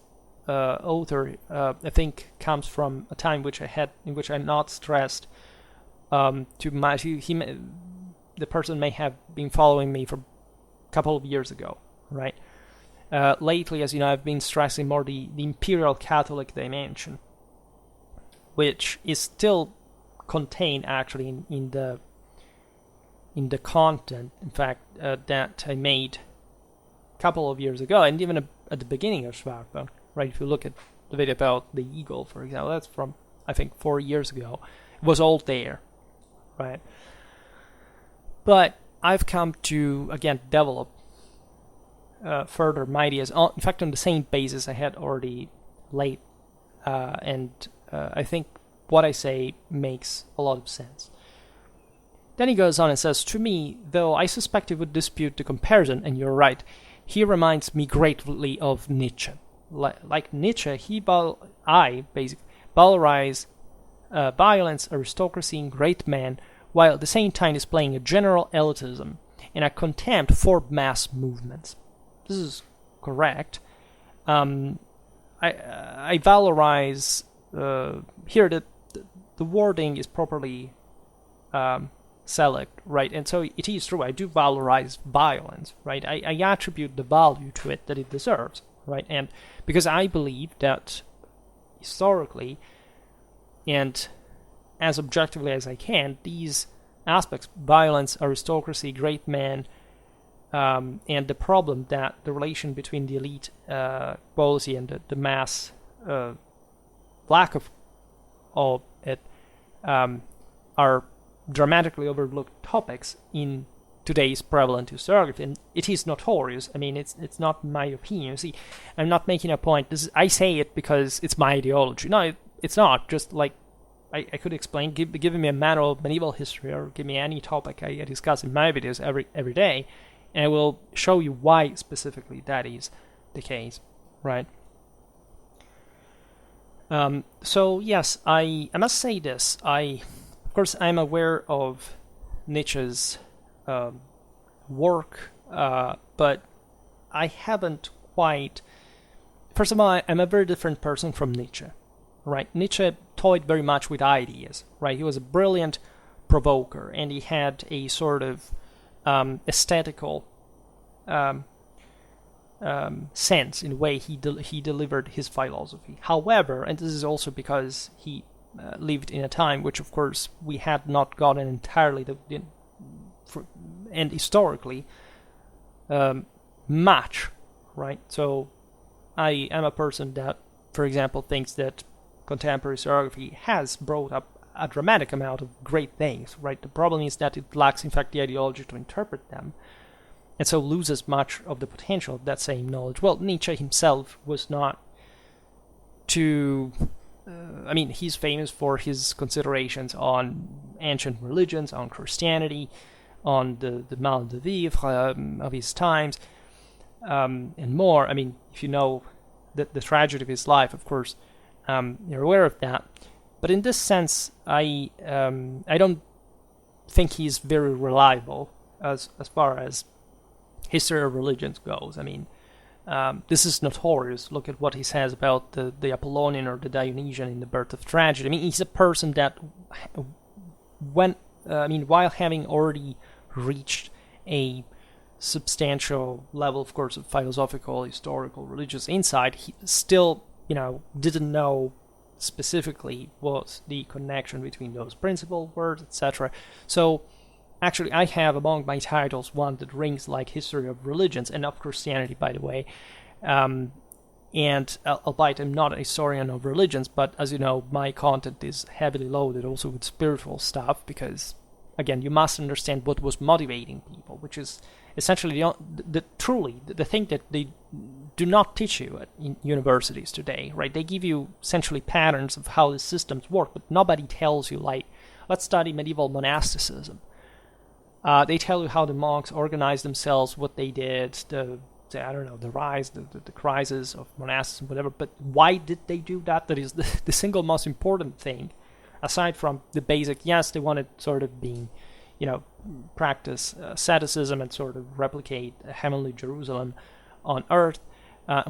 Speaker 1: author, I think, comes from a time in which I'm not stressed too much. The person may have been following me for a couple of years ago, right? Lately, as you know, I've been stressing more the imperial Catholic dimension, which is still contained actually in the content, in fact, that I made a couple of years ago, and even at the beginning of Schwerpunkt, right? If you look at the video about the eagle, for example, that's from, I think, 4 years ago. It was all there, right? But I've come to, again, develop further my ideas, in fact, on the same basis I had already laid, and I think what I say makes a lot of sense. Then he goes on and says, to me, though I suspect he would dispute the comparison, and you're right, he reminds me greatly of Nietzsche. Like Nietzsche, I basically valorize violence, aristocracy, and great men, while at the same time displaying a general elitism and a contempt for mass movements. This is correct. I valorize here that the wording is properly select, right? And so it is true, I do valorize violence, right? I attribute the value to it that it deserves, right? And because I believe that historically, and as objectively as I can, these aspects, violence, aristocracy, great men, and the problem that the relation between the elite quality and the mass lack of all it are dramatically overlooked topics in today's prevalent historiography, and it is notorious. I mean, it's not my opinion. See, I'm not making a point. I say it because it's my ideology. No, it's not. Just like I could explain, give me a manual of medieval history, or give me any topic I discuss in my videos every day, and I will show you why specifically that is the case, right? So yes, I must say this. Of course, I'm aware of Nietzsche's work, but I haven't quite. First of all, I'm a very different person from Nietzsche, right? Nietzsche toyed very much with ideas, right? He was a brilliant provoker, and he had a sort of aesthetical sense in the way he delivered his philosophy. However, and this is also because he lived in a time which, of course, we had not gotten entirely and historically match, right? So I am a person that, for example, thinks that contemporary historiography has brought up a dramatic amount of great things, right? The problem is that it lacks, in fact, the ideology to interpret them, and so loses much of the potential of that same knowledge. Well, Nietzsche himself was not too... I mean, he's famous for his considerations on ancient religions, on Christianity, on the mal de vivre of his times, and more. I mean, if you know the tragedy of his life, of course, you're aware of that. But in this sense, I don't think he's very reliable as far as history of religions goes. I mean, this is notorious. Look at what he says about the Apollonian or the Dionysian in The Birth of Tragedy. I mean, he's a person that, while having already reached a substantial level, of course, of philosophical, historical, religious insight, he still, didn't know specifically what the connection between those principal words, etc. So, actually, I have among my titles one that rings like History of Religions, and of Christianity, by the way. And albeit I'm not a historian of religions, but as you know, my content is heavily loaded also with spiritual stuff, because, again, you must understand what was motivating people, which is essentially the thing that they do not teach you in universities today, right? They give you essentially patterns of how the systems work, but nobody tells you, like, let's study medieval monasticism. They tell you how the monks organized themselves, what they did, the rise, the crisis of monasticism, whatever. But why did they do that? That is the single most important thing, aside from the basic. Yes, they wanted sort of being, practice asceticism and sort of replicate a heavenly Jerusalem on earth,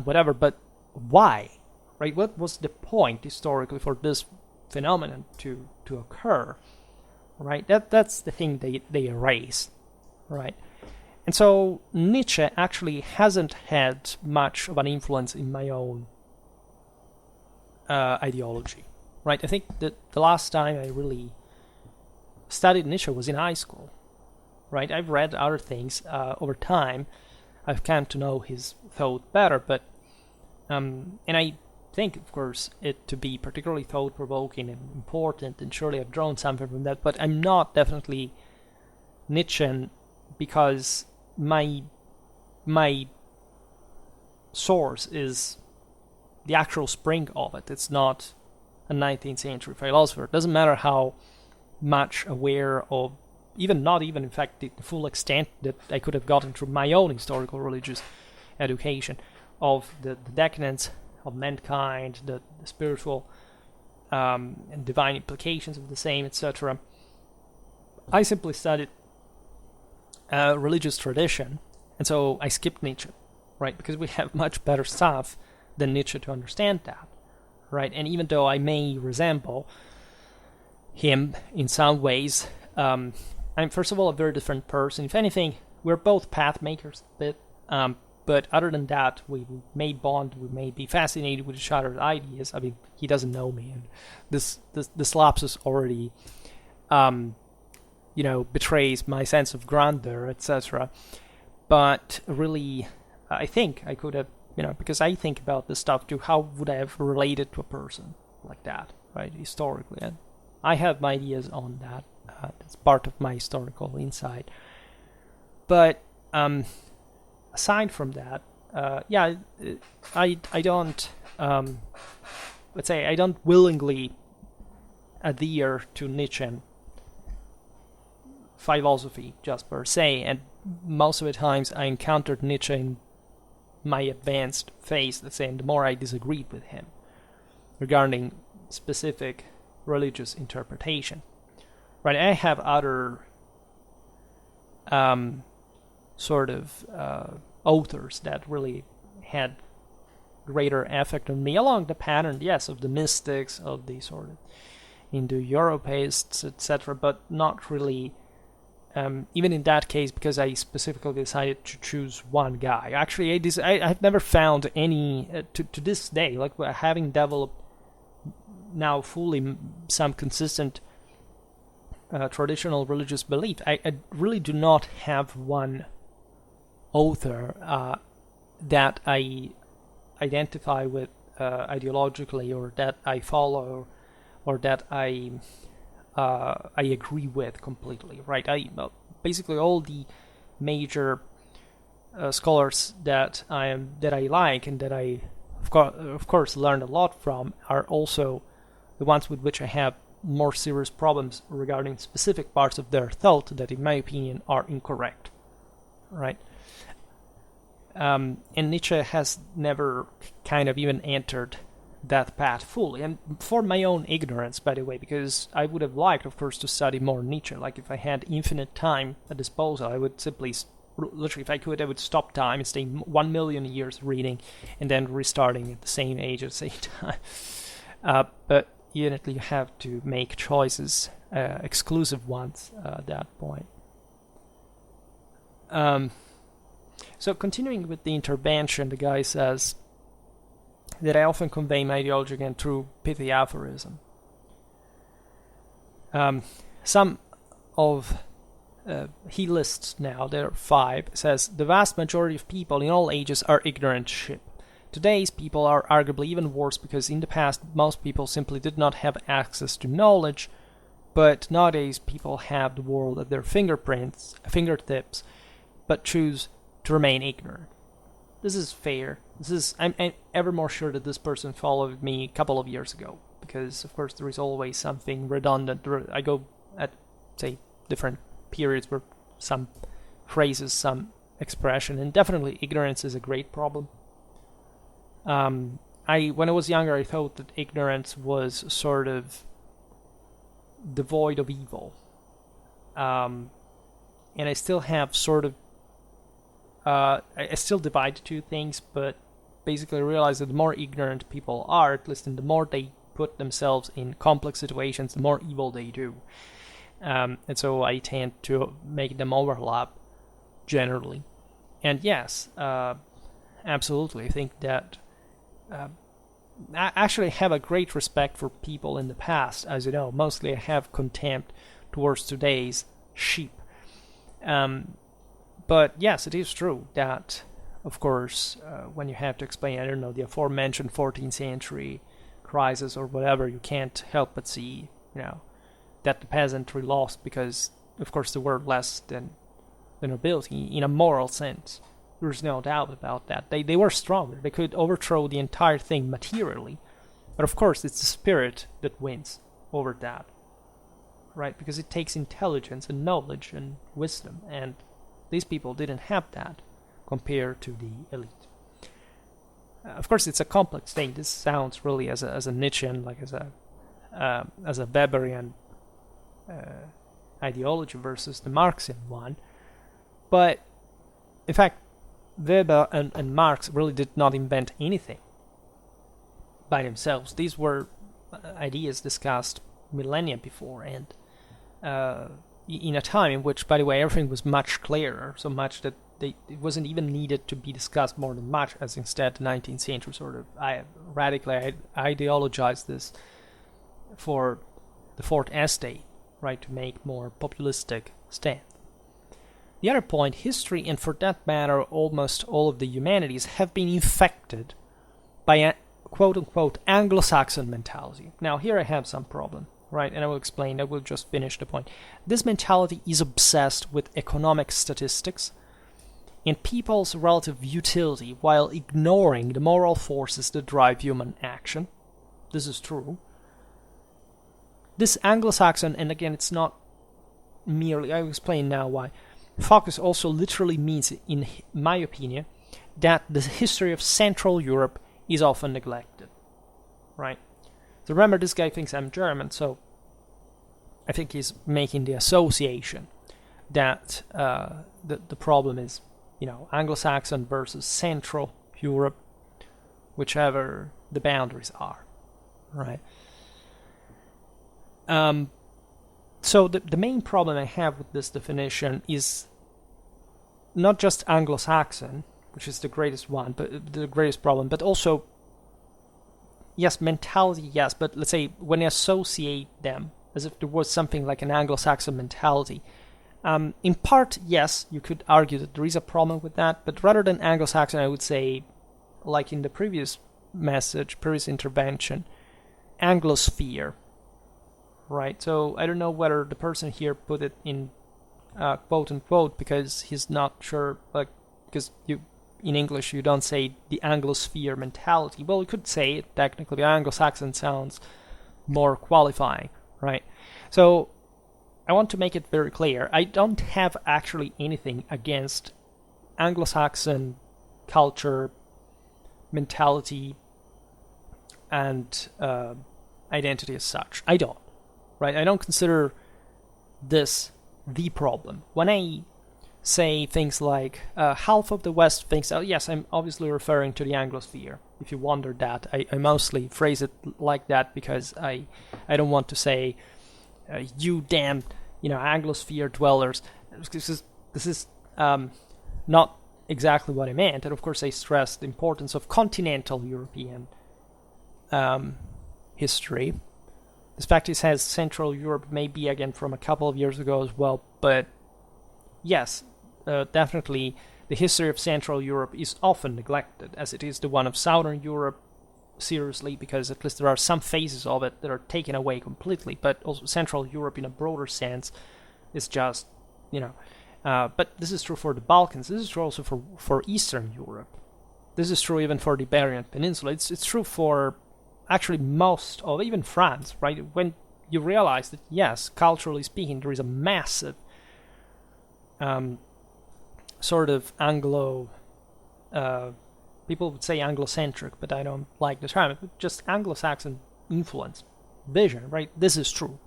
Speaker 1: whatever. But why, right? What was the point historically for this phenomenon to occur? Right, that's the thing they erase, right? And so Nietzsche actually hasn't had much of an influence in my own ideology, right? I think that the last time I really studied Nietzsche was in high school, right? I've read other things over time. I've come to know his thought better, but and I think, of course, it to be particularly thought-provoking and important, and surely I've drawn something from that, but I'm not definitely Nietzschean, because my source is the actual spring of it. It's not a 19th century philosopher. It doesn't matter how much aware of, not even in fact the full extent that I could have gotten through my own historical religious education of the decadence of mankind, the spiritual and divine implications of the same, etc. I simply studied religious tradition, and so I skipped Nietzsche, right? Because we have much better stuff than Nietzsche to understand that, right? And even though I may resemble him in some ways, I'm first of all a very different person. If anything, we're both path makers a bit, but other than that, we may bond, we may be fascinated with each other's ideas. I mean, he doesn't know me, and this lapsus already, betrays my sense of grandeur, etc. But really, I think I could have, because I think about this stuff too, how would I have related to a person like that, right, historically? And I have my ideas on that. It's part of my historical insight. But aside from that, I don't, let's say, I don't willingly adhere to Nietzschean philosophy just per se, and most of the times I encountered Nietzsche in my advanced phase, let's say, and the more I disagreed with him regarding specific religious interpretation. Right, I have other authors that really had greater effect on me along the pattern, yes, of the mystics, of the sort of Indo-Europeans, etc., but not really, even in that case, because I specifically decided to choose one guy. Actually, I've never found any, to this day, like having developed now fully some consistent traditional religious belief, I really do not have one author that I identify with ideologically, or that I follow, or that I agree with completely. Right? Basically all the major scholars that I like and that I of course learned a lot from are also the ones with which I have more serious problems regarding specific parts of their thought that, in my opinion, are incorrect, right? And Nietzsche has never kind of even entered that path fully, and for my own ignorance, by the way, because I would have liked, of course, to study more Nietzsche. Like, if I had infinite time at disposal, I would simply, literally, if I could, I would stop time and stay 1 million years reading, and then restarting at the same age at the same time. But you have to make choices, exclusive ones, at that point. So continuing with the intervention, the guy says that I often convey my ideology again through pithy aphorism. Some of he lists now, there are 5, says the vast majority of people in all ages are ignorant ship. Today's people are arguably even worse because in the past most people simply did not have access to knowledge, but nowadays people have the world at their fingertips, but choose to remain ignorant. This is fair. I'm ever more sure that this person followed me a couple of years ago, because of course there is always something redundant. I go at, say, different periods where some phrases, some expression, and definitely ignorance is a great problem. When I was younger, I thought that ignorance was sort of devoid of evil, and I still have sort of, I still divide the two things, but basically realize that the more ignorant people are, at least, and the more they put themselves in complex situations, the more evil they do, and so I tend to make them overlap generally. And yes, absolutely, I think that I actually have a great respect for people in the past. As you know, mostly I have contempt towards today's sheep. But yes, it is true that, of course, when you have to explain, I don't know, the aforementioned 14th century crisis or whatever, you can't help but see, that the peasantry lost because, of course, they were less than the nobility in a moral sense. There's no doubt about that. They were stronger. They could overthrow the entire thing materially. But of course, it's the spirit that wins over that. Right? Because it takes intelligence and knowledge and wisdom. And these people didn't have that compared to the elite. Of course, it's a complex thing. This sounds really as a Nietzschean, like as a Weberian ideology versus the Marxian one. But in fact, Weber and Marx really did not invent anything by themselves. These were ideas discussed millennia before, and in a time in which, by the way, everything was much clearer, so much that it wasn't even needed to be discussed more than much, as instead the 19th century sort of radically ideologized this for the fourth estate, right, to make more populistic stand. The other point, history, and for that matter, almost all of the humanities, have been infected by a quote-unquote Anglo-Saxon mentality. Now, here I have some problem, right, and I will explain, I will just finish the point. This mentality is obsessed with economic statistics and people's relative utility while ignoring the moral forces that drive human action. This is true. This Anglo-Saxon, and again, it's not merely, I will explain now why, focus also literally means, in my opinion, that the history of Central Europe is often neglected, right? So remember, this guy thinks I'm German, so I think he's making the association that the problem is, Anglo-Saxon versus Central Europe, whichever the boundaries are, right? So the main problem I have with this definition is not just Anglo-Saxon, which is the greatest one, but the greatest problem, but also, yes, mentality, yes, but let's say when you associate them as if there was something like an Anglo-Saxon mentality, in part, yes, you could argue that there is a problem with that, but rather than Anglo-Saxon, I would say, like in the previous intervention, Anglosphere, right? So I don't know whether the person here put it in quote-unquote because he's not sure, because in English you don't say the Anglosphere mentality. Well, you could say it technically, but Anglo-Saxon sounds more qualifying, right? So I want to make it very clear. I don't have actually anything against Anglo-Saxon culture, mentality, and identity as such. I don't, right? I don't consider this the problem. When I say things like half of the West thinks, oh yes, I'm obviously referring to the Anglosphere. If you wondered that, I mostly phrase it like that because I don't want to say you damn Anglosphere dwellers. This is not exactly what I meant, and of course I stressed the importance of continental European history. This fact it says Central Europe may be again from a couple of years ago as well, but yes, definitely the history of Central Europe is often neglected, as it is the one of Southern Europe, seriously, because at least there are some phases of it that are taken away completely, but also Central Europe in a broader sense is just, but this is true for the Balkans, this is true also for Eastern Europe, this is true even for the Iberian Peninsula, it's true for actually most of even France, right? When you realize that, yes, culturally speaking, there is a massive sort of Anglo, people would say Anglo-centric, but I don't like the term, but just Anglo-Saxon influence, vision, right? This is true.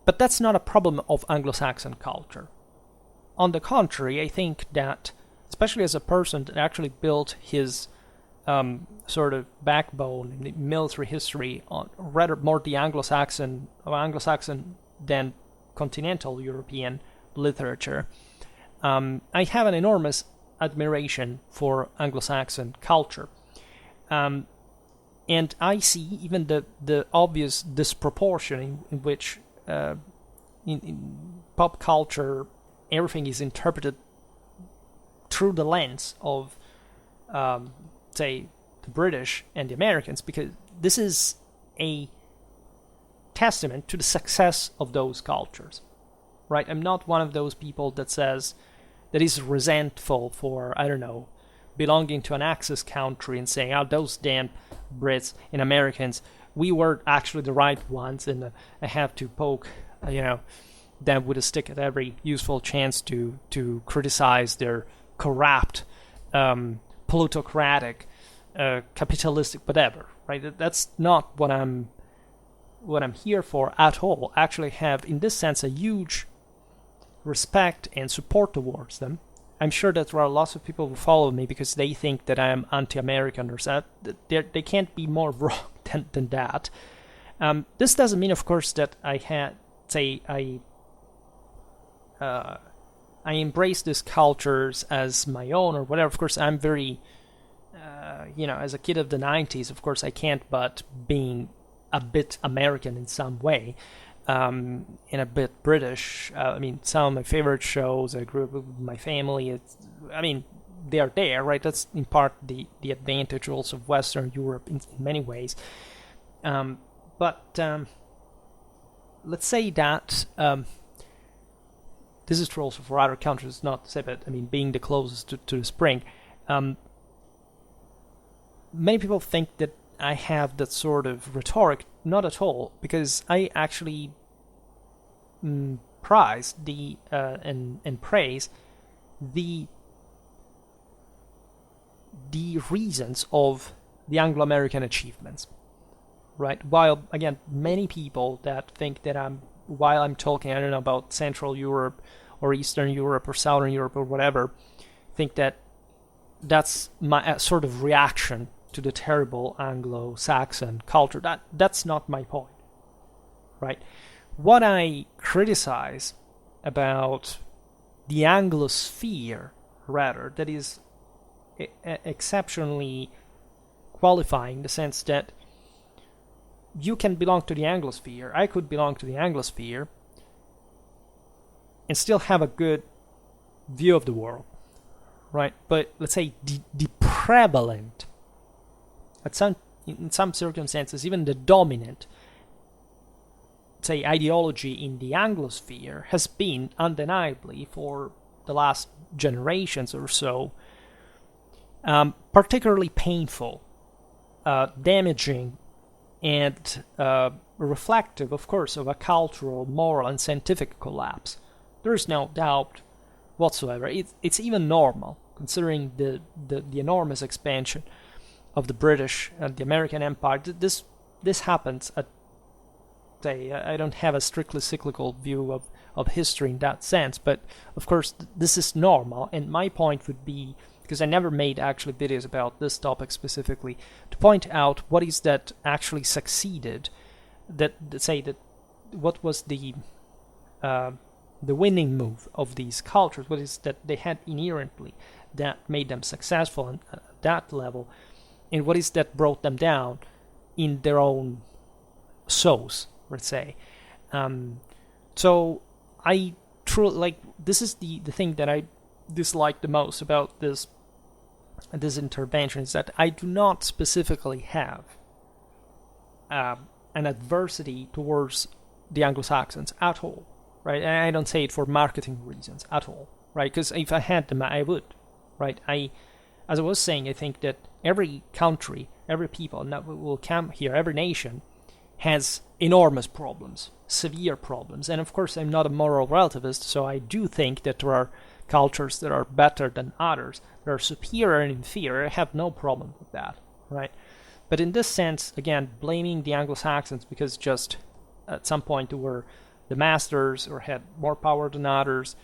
Speaker 1: But that's not a problem of Anglo-Saxon culture. On the contrary, I think that, especially as a person that actually built his sort of backbone in the military history on rather more the Anglo-Saxon than continental European literature, I have an enormous admiration for Anglo-Saxon culture. And I see even the obvious disproportion in which in pop culture everything is interpreted through the lens of say the British and the Americans, because this is a testament to the success of those cultures, right? I'm not one of those people that says that is resentful for, I don't know, belonging to an Axis country and saying, oh, those damn Brits and Americans, we were actually the right ones, and I have to poke, them with a stick at every useful chance to criticize their corrupt, plutocratic, capitalistic, whatever, right? That's not what I'm here for at all. I actually have, in this sense, a huge respect and support towards them, I'm sure that there are lots of people who follow me because they think that I am anti-American or so. They can't be more wrong than that. This doesn't mean, of course, that I embrace these cultures as my own or whatever. Of course, I'm very, as a kid of the 90s, of course, I can't but being a bit American in some way, and a bit British. Some of my favorite shows, I grew up with my family. They are there, right? That's in part the advantage also of Western Europe in many ways. But let's say that this is true also for other countries, not to say, but being the closest to the spring. Many people think that I have that sort of rhetoric. Not at all, because I actually prize and praise the reasons of the Anglo-American achievements, right? While again, many people that think that while I'm talking, I don't know, about Central Europe or Eastern Europe or Southern Europe or whatever, think that that's my sort of reaction to the terrible Anglo-Saxon culture. That's not my point, right? What I criticize about the Anglosphere, rather, that is exceptionally qualifying in the sense that you can belong to the Anglosphere, I could belong to the Anglosphere, and still have a good view of the world, right? But let's say the prevalent, in some circumstances, even the dominant, say, ideology in the Anglosphere has been undeniably for the last generations or so particularly painful, damaging, and reflective, of course, of a cultural, moral, and scientific collapse. There is no doubt whatsoever. It's even normal, considering the enormous expansion of the British and the American Empire. This happens at, say, I don't have a strictly cyclical view of history in that sense, but of course this is normal, and my point would be, because I never made actually videos about this topic specifically, to point out what is that actually succeeded, that what was the winning move of these cultures, what is that they had inherently that made them successful at that level, and what is that brought them down in their own souls, let's say. So I truly this is the thing that I dislike the most about this intervention, is that I do not specifically have an adversity towards the Anglo-Saxons at all, right? And I don't say it for marketing reasons at all, right? Because if I had them, I would, right? As I was saying, I think that every country, every people that will come here, every nation has enormous problems, severe problems. And of course, I'm not a moral relativist, so I do think that there are cultures that are better than others, that are superior and inferior. I have no problem with that, right? But in this sense, again, blaming the Anglo-Saxons because just at some point they were the masters or had more power than others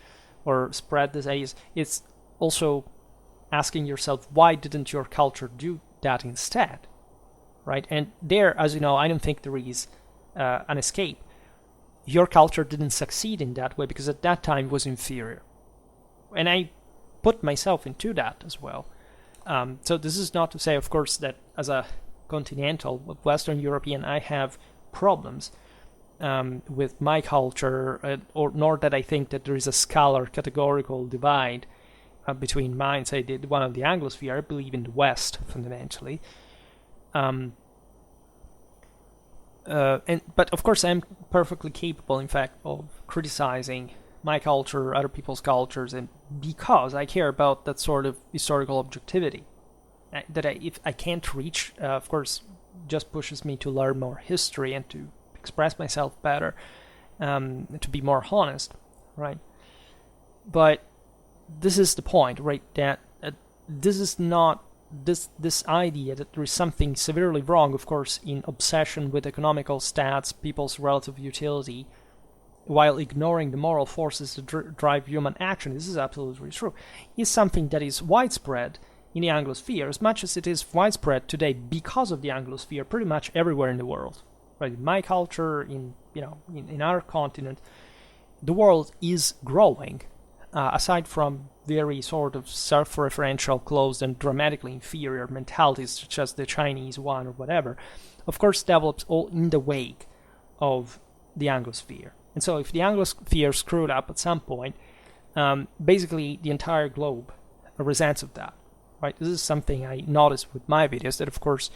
Speaker 1: or spread this ideas, it's also asking yourself, why didn't your culture do that instead, right? And there, as you know, I don't think there is an escape. Your culture didn't succeed in that way because at that time it was inferior. And I put myself into that as well. So this is not to say, of course, that as a continental Western European, I have problems with my culture, or nor that I think that there is a scalar categorical divide between mine, say, the one of the Anglosphere. I believe in the West, fundamentally. But of course, I'm perfectly capable, in fact, of criticizing my culture, other people's cultures, and because I care about that sort of historical objectivity, that if I can't reach, of course, just pushes me to learn more history and to express myself better, to be more honest, right? But this is the point, right? That this is not this idea that there is something severely wrong, of course, in obsession with economical stats, people's relative utility, while ignoring the moral forces that drive human action, this is absolutely true, is something that is widespread in the Anglosphere, as much as it is widespread today because of the Anglosphere pretty much everywhere in the world. Right? In my culture, in our continent, the world is growing, aside from very sort of self-referential, closed, and dramatically inferior mentalities, such as the Chinese one or whatever, of course develops all in the wake of the Anglosphere. And so if the Anglosphere screwed up at some point, basically the entire globe resents of that. Right? This is something I noticed with my videos, that of course,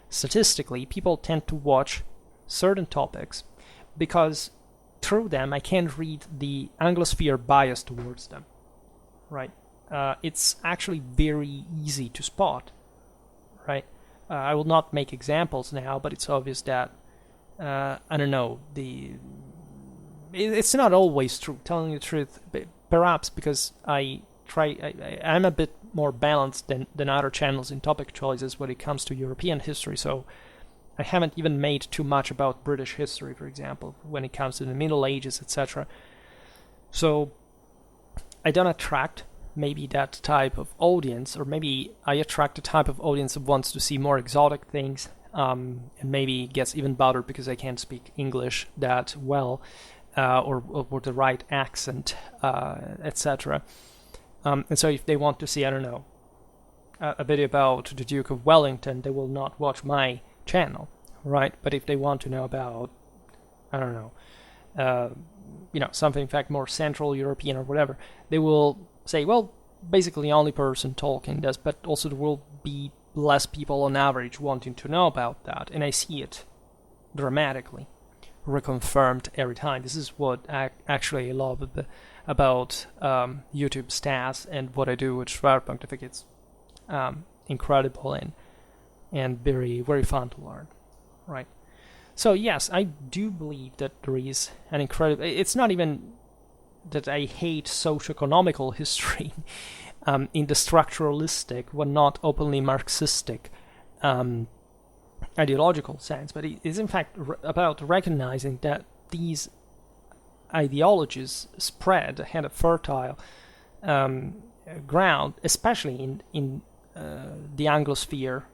Speaker 1: statistically, people tend to watch certain topics because through them I can read the Anglosphere bias towards them. Right? It's actually very easy to spot. Right? I will not make examples now, but it's obvious that I don't know, it's not always true, telling the truth, perhaps because I'm a bit more balanced than other channels in topic choices when it comes to European history, so I haven't even made too much about British history, for example, when it comes to the Middle Ages, etc. So I don't attract maybe that type of audience, or maybe I attract a type of audience that wants to see more exotic things, and maybe gets even bothered because I can't speak English that well, or the right accent, etc. And so if they want to see, I don't know, a video about the Duke of Wellington, they will not watch my channel, right? But if they want to know about, I don't know, something in fact more Central European or whatever, they will say, well, basically the only person talking does, but also there will be less people on average wanting to know about that, and I see it dramatically reconfirmed every time. This is what actually I love about YouTube stats and what I do with Schwerpunkt. I think it's incredible and very, very fun to learn, right? So yes, I do believe that there is an incredible... It's not even that I hate socioeconomical history in the structuralistic, when not openly Marxistic ideological sense, but it is in fact about recognizing that these ideologies spread, had a fertile ground, especially in the Anglosphere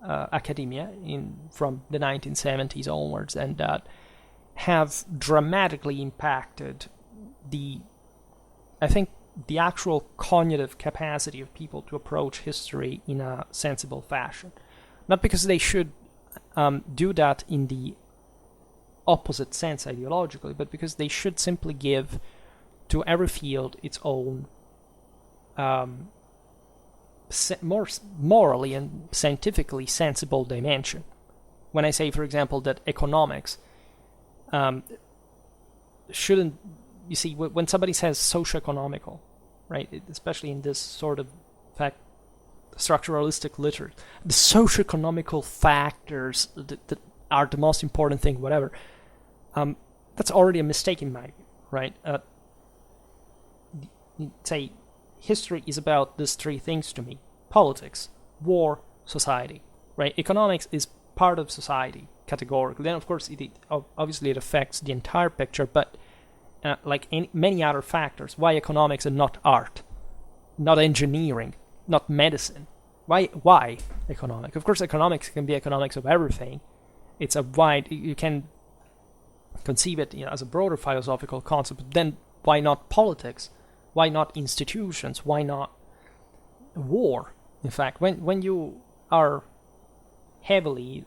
Speaker 1: academia from the 1970s onwards, and that have dramatically impacted the actual cognitive capacity of people to approach history in a sensible fashion. Not because they should do that in the opposite sense ideologically, but because they should simply give to every field its own more morally and scientifically sensible dimension. When I say, for example, that economics shouldn't, you see, when somebody says socio-economical, right, especially in this sort of fact, structuralistic literature, the socio-economical factors that are the most important thing, whatever, that's already a mistake in my view, right? Say, history is about these three things to me: politics, war, society, right? Economics is part of society, categorically. Then, of course, obviously it affects the entire picture, but like many other factors, why economics and not art, not engineering, not medicine? Why economics? Of course, economics can be economics of everything. It's a wide, you can conceive it as a broader philosophical concept, but then why not politics? Why not institutions? Why not war? In fact, when you are heavily,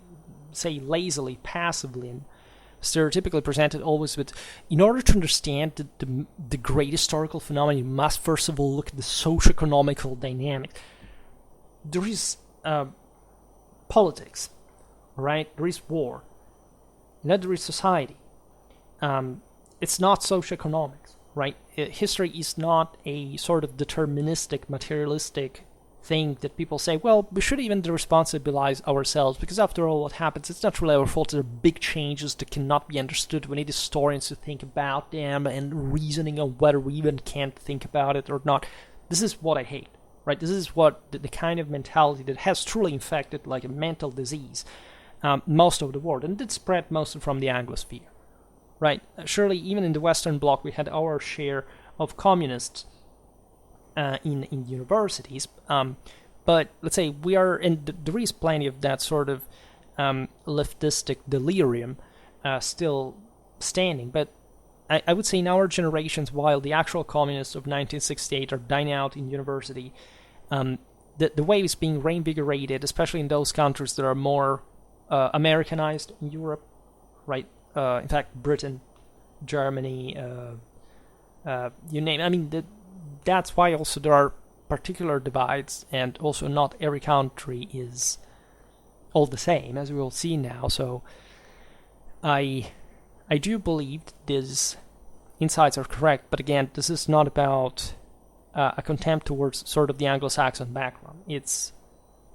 Speaker 1: say lazily, passively, and stereotypically presented always with, in order to understand the great historical phenomenon, you must first of all look at the socio-economical dynamic. There is politics, right? There is war. And then there is society. It's not socio-economics, right? History is not a sort of deterministic, materialistic thing that people say, well, we should even responsabilize ourselves, because after all, what happens, it's not really our fault. There are big changes that cannot be understood. We need historians to think about them and reasoning on whether we even can think about it or not. This is what I hate, right? This is what the kind of mentality that has truly infected, like a mental disease, most of the world, and it spread mostly from the Anglosphere, right? Surely, even in the Western Bloc, we had our share of communists in universities. But let's say we are, and there is plenty of that sort of leftistic delirium still standing. But I would say in our generations, while the actual communists of 1968 are dying out in university, the wave is being reinvigorated, especially in those countries that are more Americanized in Europe, right? In fact, Britain, Germany, you name it. I mean, that's why also there are particular divides, and also not every country is all the same, as we will see now. So I do believe these insights are correct, but again, this is not about a contempt towards sort of the Anglo-Saxon background. It's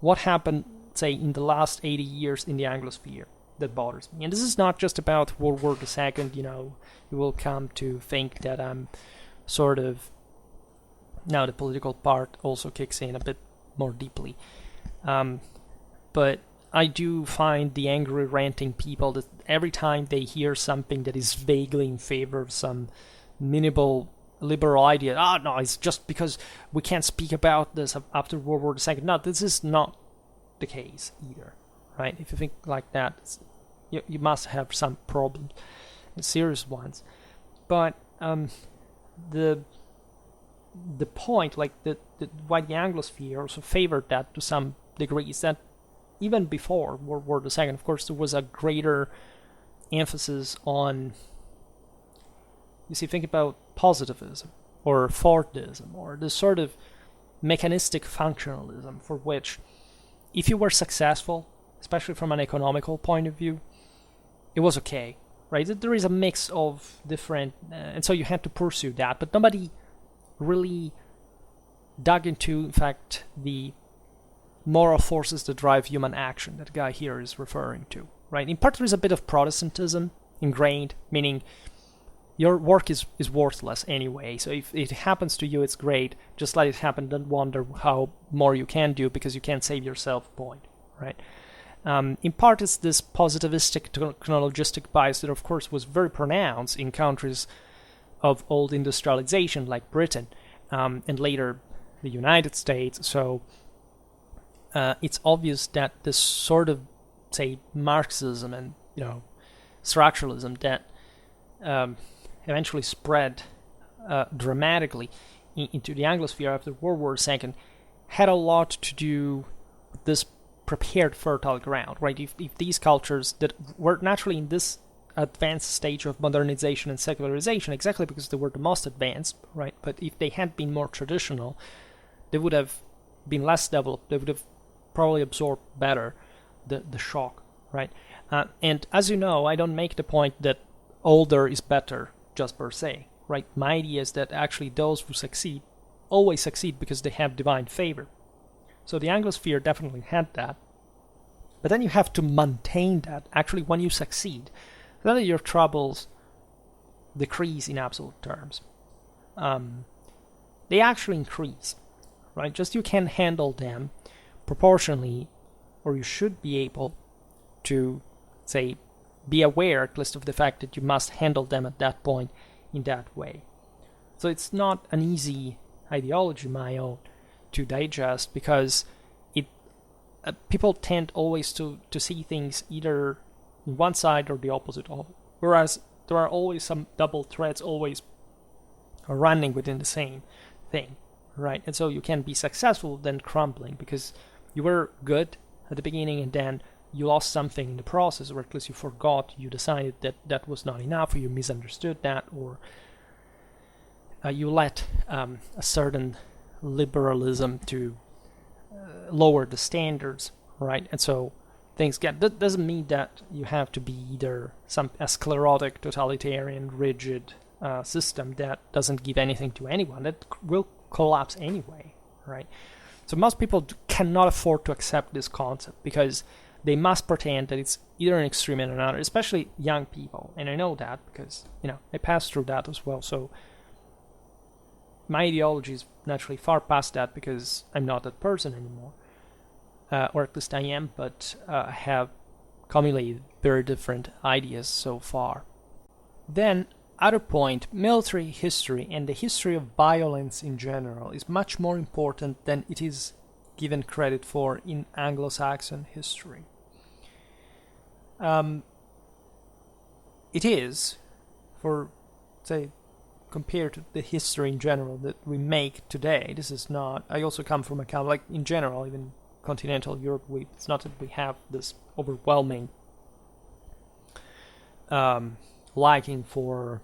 Speaker 1: what happened, say, in the last 80 years in the Anglosphere that bothers me. And this is not just about World War II, you will come to think that I'm sort of, now the political part also kicks in a bit more deeply. But I do find the angry, ranting people that every time they hear something that is vaguely in favor of some minimal liberal idea, no, it's just because we can't speak about this after World War II. No, this is not the case either, right? If you think like that, you must have some problems, serious ones. But the point, like why the Anglosphere also favored that to some degree, is that even before World War II, of course, there was a greater emphasis on, you see, think about positivism or Fordism or this sort of mechanistic functionalism for which, if you were successful, especially from an economical point of view, it was okay, right? There is a mix of different, and so you had to pursue that, but nobody really dug into, in fact, the moral forces that drive human action that guy here is referring to, right? In part, there is a bit of Protestantism ingrained, meaning your work is worthless anyway, so if it happens to you, it's great. Just let it happen, don't wonder how more you can do because you can't save yourself point, right? In part, it's this positivistic technologistic bias that, of course, was very pronounced in countries of old industrialization like Britain and later the United States. So it's obvious that this sort of, say, Marxism and structuralism that eventually spread dramatically into the Anglosphere after World War II had a lot to do with this prepared fertile ground, right? If these cultures that were naturally in this advanced stage of modernization and secularization, exactly because they were the most advanced, right? But if they had been more traditional, they would have been less developed. They would have probably absorbed better the shock, right? And as you know, I don't make the point that older is better just per se, right? My idea is that actually those who succeed always succeed because they have divine favor. So the Anglosphere definitely had that. But then you have to maintain that actually when you succeed. Then your troubles decrease in absolute terms. They actually increase, right? Just you can handle them proportionally, or you should be able to, say, be aware at least of the fact that you must handle them at that point in that way. So it's not an easy ideology, my own, to digest, because it people tend always to see things either in one side or the opposite of it, whereas there are always some double threads always running within the same thing, right? And so you can be successful then crumbling because you were good at the beginning and then you lost something in the process, or at least you forgot, you decided that that was not enough, or you misunderstood that, or you let a certain liberalism to lower the standards, right? And so things get, that doesn't mean that you have to be either a sclerotic, totalitarian, rigid system that doesn't give anything to anyone, that will collapse anyway, right? So most people cannot afford to accept this concept because they must pretend that it's either an extreme and another, especially young people. And I know that because, I passed through that as well. So my ideology is naturally far past that because I'm not that person anymore. Or at least I am, but I have accumulated very different ideas so far. Then, other point, military history and the history of violence in general is much more important than it is given credit for in Anglo-Saxon history. It is, for, say, compared to the history in general that we make today, this is not, I also come from a kind of, like, in general, even continental Europe, it's not that we have this overwhelming liking for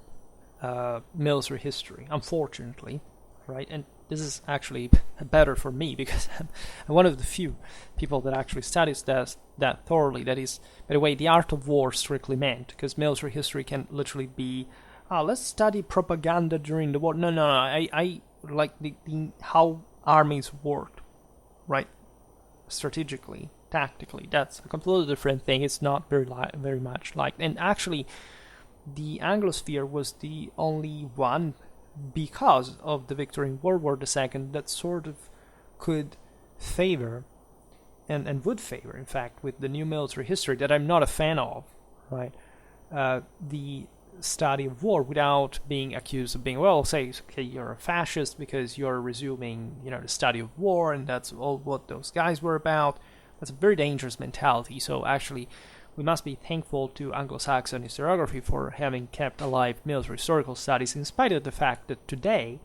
Speaker 1: military history, unfortunately, right? And this is actually better for me because I'm one of the few people that actually studies that thoroughly. That is, by the way, the art of war strictly meant, because military history can literally be, let's study propaganda during the war. No. I like the how armies worked, right? Strategically, tactically. That's a completely different thing. It's not very much like. And actually, the Anglosphere was the only one, because of the victory in World War II, that sort of could favor and would favor, in fact, with the new military history that I'm not a fan of, right? The study of war without being accused of being, well, say, okay, you're a fascist because you're resuming, the study of war, and that's all what those guys were about. That's a very dangerous mentality. So actually, we must be thankful to Anglo-Saxon historiography for having kept alive military historical studies, in spite of the fact that today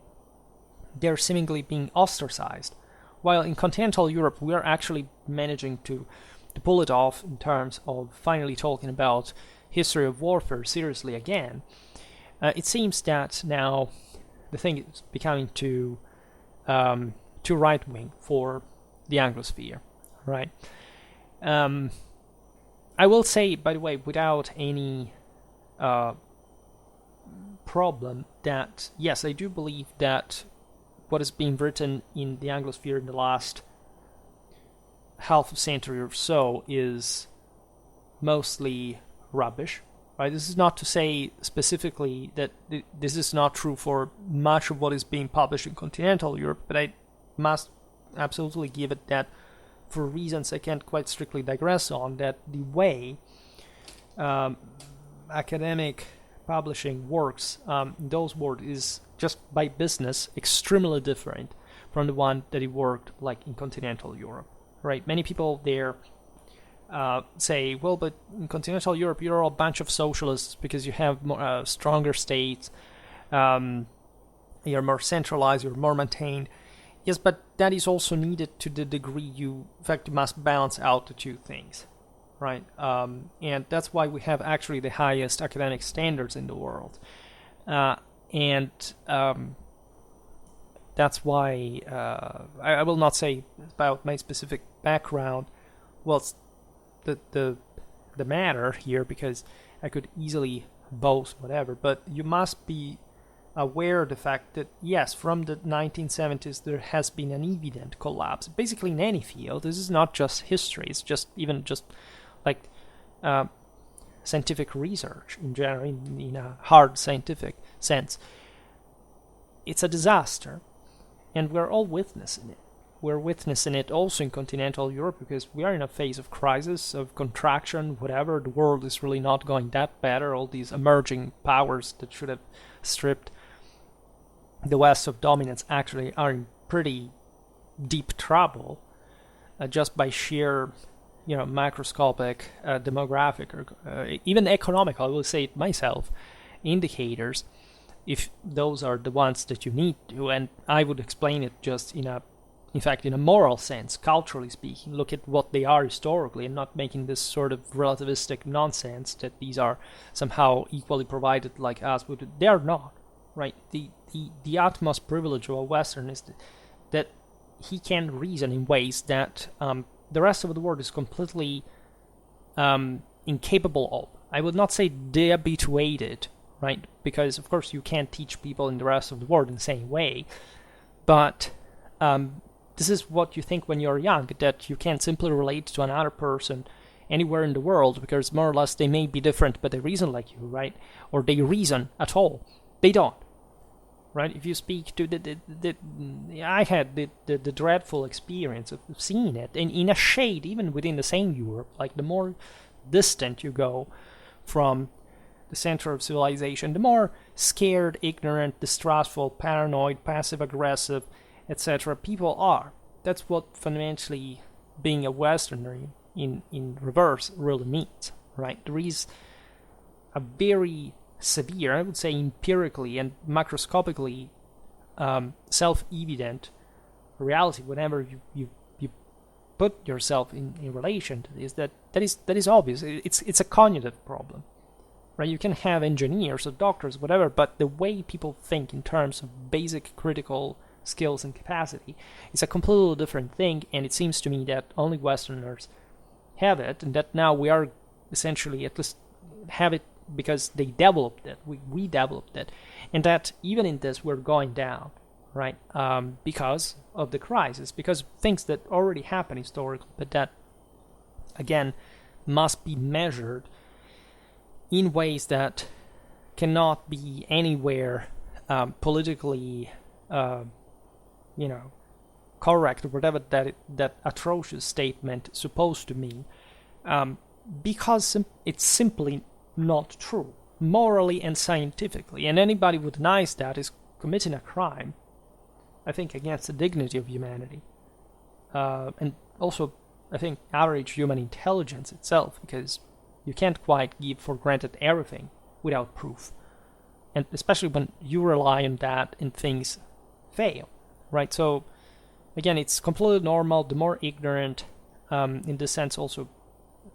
Speaker 1: they're seemingly being ostracized, while in continental Europe we are actually managing to pull it off in terms of finally talking about history of warfare seriously again. It seems that now the thing is becoming too right-wing for the Anglosphere, right? I will say, by the way, without any problem, that yes, I do believe that what is being written in the Anglosphere in the last half a century or so is mostly rubbish, right? This is not to say specifically that this is not true for much of what is being published in continental Europe, but I must absolutely give it that, for reasons I can't quite strictly digress on, that the way academic publishing works in those words is just by business extremely different from the one that it worked like in continental Europe, right? Many people there say, well, but in continental Europe you're all a bunch of socialists because you have more, stronger states, you're more centralized, you're more maintained. Yes, but that is also needed to the degree you must balance out the two things, right? And that's why we have actually the highest academic standards in the world. And that's why I will not say about my specific background what's the matter here, because I could easily boast whatever, but you must be aware of the fact that, yes, from the 1970s there has been an evident collapse, basically in any field. This is not just history, it's just even just like scientific research in general, in a hard scientific sense. It's a disaster, and we're all witnessing it. We're witnessing it also in continental Europe, because we are in a phase of crisis, of contraction, whatever. The world is really not going that better. All these emerging powers that should have stripped the West of dominance actually are in pretty deep trouble, just by sheer, macroscopic, demographic, or even economic, I will say it myself, indicators, if those are the ones that you need to. And I would explain it just in a moral sense, culturally speaking. Look at what they are historically, and not making this sort of relativistic nonsense that these are somehow equally provided like us would. They are not, right? The utmost privilege of a Western is that he can reason in ways that the rest of the world is completely incapable of. I would not say de-habituated, right? Because, of course, you can't teach people in the rest of the world in the same way. But this is what you think when you're young, that you can't simply relate to another person anywhere in the world, because more or less they may be different, but they reason like you, right? Or they reason at all. They don't, right? If you speak to I had the dreadful experience of seeing it in a shade, even within the same Europe. Like, the more distant you go from the center of civilization, the more scared, ignorant, distrustful, paranoid, passive-aggressive, etc. people are. That's what fundamentally being a Westerner in reverse really means, right? There is a very severe, I would say empirically and macroscopically self-evident reality whenever you put yourself in relation to this, that is obvious. It's a cognitive problem, right? You can have engineers or doctors, whatever, but the way people think in terms of basic critical skills and capacity is a completely different thing, and it seems to me that only Westerners have it, and that now we are essentially at least have it because they developed it, we developed it, and that even in this we're going down, right? Because of the crisis, because of things that already happened historically, but that again must be measured in ways that cannot be anywhere politically, correct, or whatever that atrocious statement is supposed to mean, because it's simply not true, morally and scientifically. And anybody who denies that is committing a crime, I think, against the dignity of humanity, and also, I think, average human intelligence itself, because you can't quite give for granted everything without proof, and especially when you rely on that and things fail, right? So, again, it's completely normal. The more ignorant, in this sense, also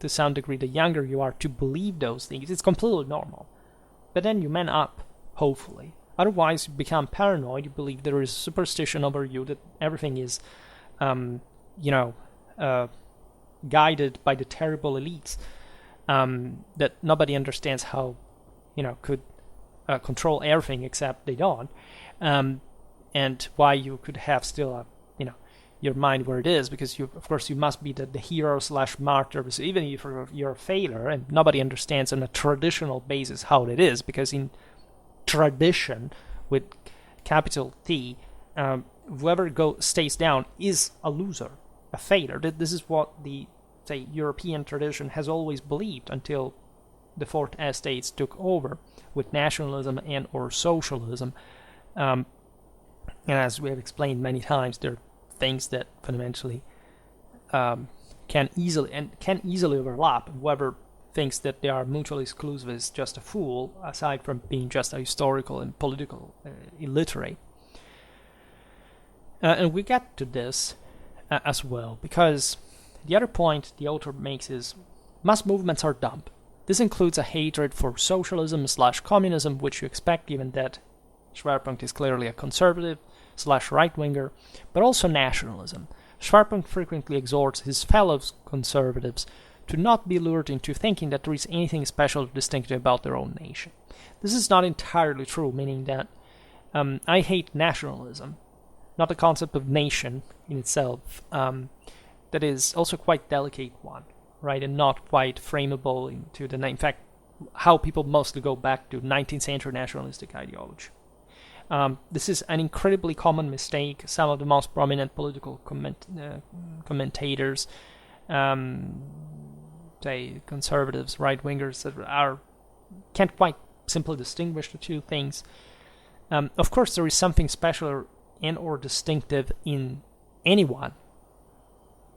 Speaker 1: to some degree, the younger you are to believe those things, it's completely normal. But then you man up, hopefully. Otherwise, you become paranoid. You believe there is superstition over you, that everything is, guided by the terrible elites, that nobody understands how, could control everything except they don't, and why you could have still your mind where it is, because of course you must be the hero / martyr. So even if you're a failure, and nobody understands on a traditional basis how it is, because in tradition with capital T, whoever stays down is a loser, a failure. This is what the, say, European tradition has always believed until the Fourth Estates took over with nationalism and or socialism. And as we have explained many times, there are things that fundamentally can easily overlap. Whoever thinks that they are mutually exclusive is just a fool, aside from being just a historical and political illiterate. And we get to this as well, because the other point the author makes is mass movements are dumb. This includes a hatred for socialism / communism, which you expect given that Schwerpunkt is clearly a conservative / right-winger, but also nationalism. Schwerpunkt frequently exhorts his fellow conservatives to not be lured into thinking that there is anything special or distinctive about their own nation. This is not entirely true, meaning that I hate nationalism, not the concept of nation in itself. That is also quite delicate one, right, and not quite frameable into in fact, how people mostly go back to 19th century nationalistic ideology. This is an incredibly common mistake. Some of the most prominent political commentators, say conservatives, right-wingers, that can't quite simply distinguish the two things. Of course, there is something special and or distinctive in anyone,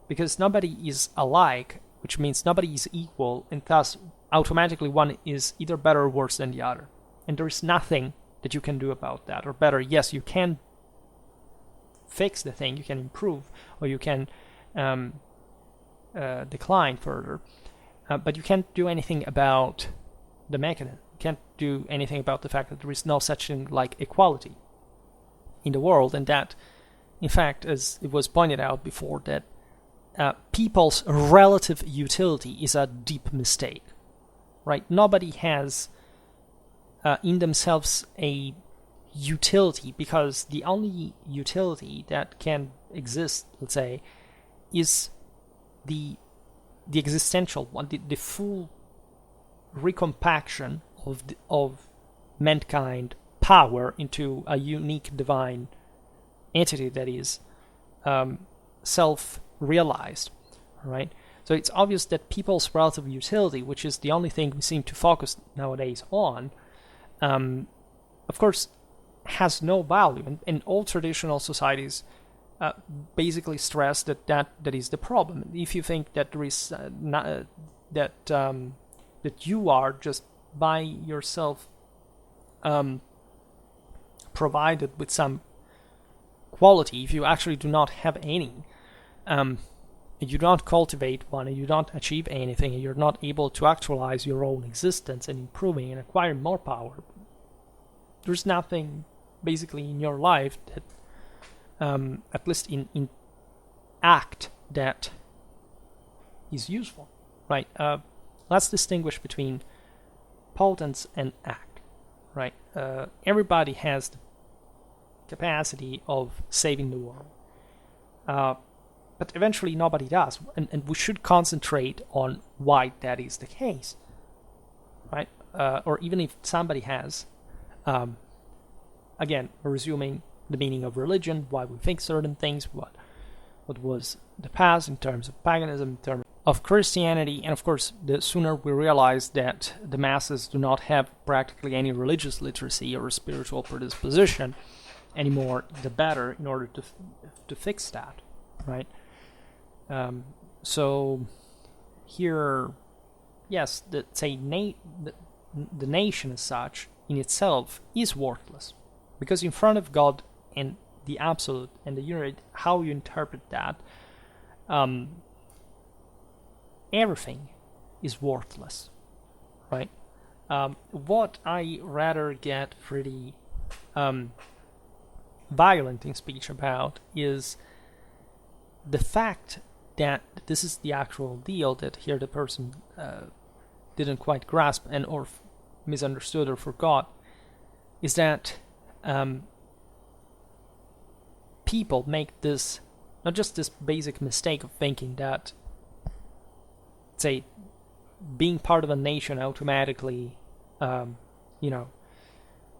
Speaker 1: because nobody is alike, which means nobody is equal, and thus automatically one is either better or worse than the other. And there is nothing that you can do about that, or better, yes, you can fix the thing, you can improve, or you can decline further, but you can't do anything about the mechanism. You can't do anything about the fact that there is no such thing like equality in the world, and that, in fact, as it was pointed out before, that people's relative utility is a deep mistake, right? Nobody has in themselves a utility, because the only utility that can exist, let's say, is the existential one, the full recompaction of mankind power into a unique divine entity that is self-realized, right? So it's obvious that people's relative utility, which is the only thing we seem to focus nowadays on, of course, has no value. And all traditional societies basically stress that is the problem. If you think that there is that you are just by yourself provided with some quality, if you actually do not have any, you don't cultivate one, and you don't achieve anything, and you're not able to actualize your own existence and improving and acquiring more power, there's nothing basically in your life that, at least in act, that is useful, right? Let's distinguish between potence and act, right? Everybody has the capacity of saving the world, but eventually nobody does, and we should concentrate on why that is the case, right? Or even if somebody has, again, resuming the meaning of religion, why we think certain things, what was the past in terms of paganism, in terms of Christianity, and of course, the sooner we realize that the masses do not have practically any religious literacy or spiritual predisposition anymore, the better, in order to fix that, right? So here, yes, the nation as such in itself is worthless, because in front of God and the absolute and the unity, how you interpret that, everything is worthless, right? What I rather get pretty violent in speech about is the fact that this is the actual deal, that here the person didn't quite grasp and or misunderstood or forgot, is that people make this, not just this basic mistake of thinking that, say, being part of a nation automatically,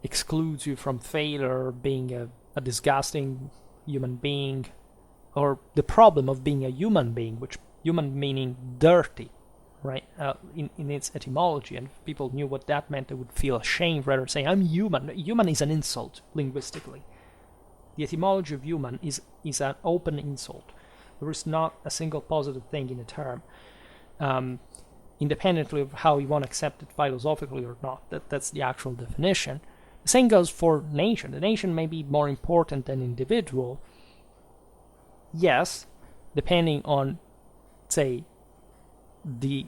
Speaker 1: excludes you from failure, or being a disgusting human being, or the problem of being a human being, which human meaning dirty, right? In its etymology, and if people knew what that meant, they would feel ashamed rather say, I'm human. Human is an insult linguistically. The etymology of human is an open insult. There is not a single positive thing in the term, independently of how you want to accept it philosophically or not. That's the actual definition. The same goes for nation. The nation may be more important than individual. Yes, depending on, say, the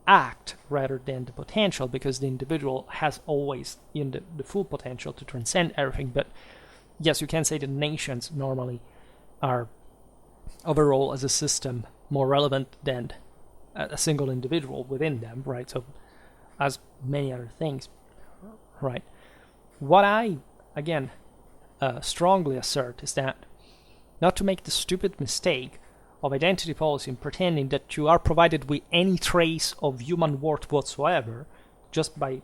Speaker 1: act rather than the potential, because the individual has always in the full potential to transcend everything. But yes, you can say that nations normally are overall as a system more relevant than a single individual within them, right? So as many other things, right? What I, again, strongly assert is that not to make the stupid mistake of identity policy and pretending that you are provided with any trace of human worth whatsoever just by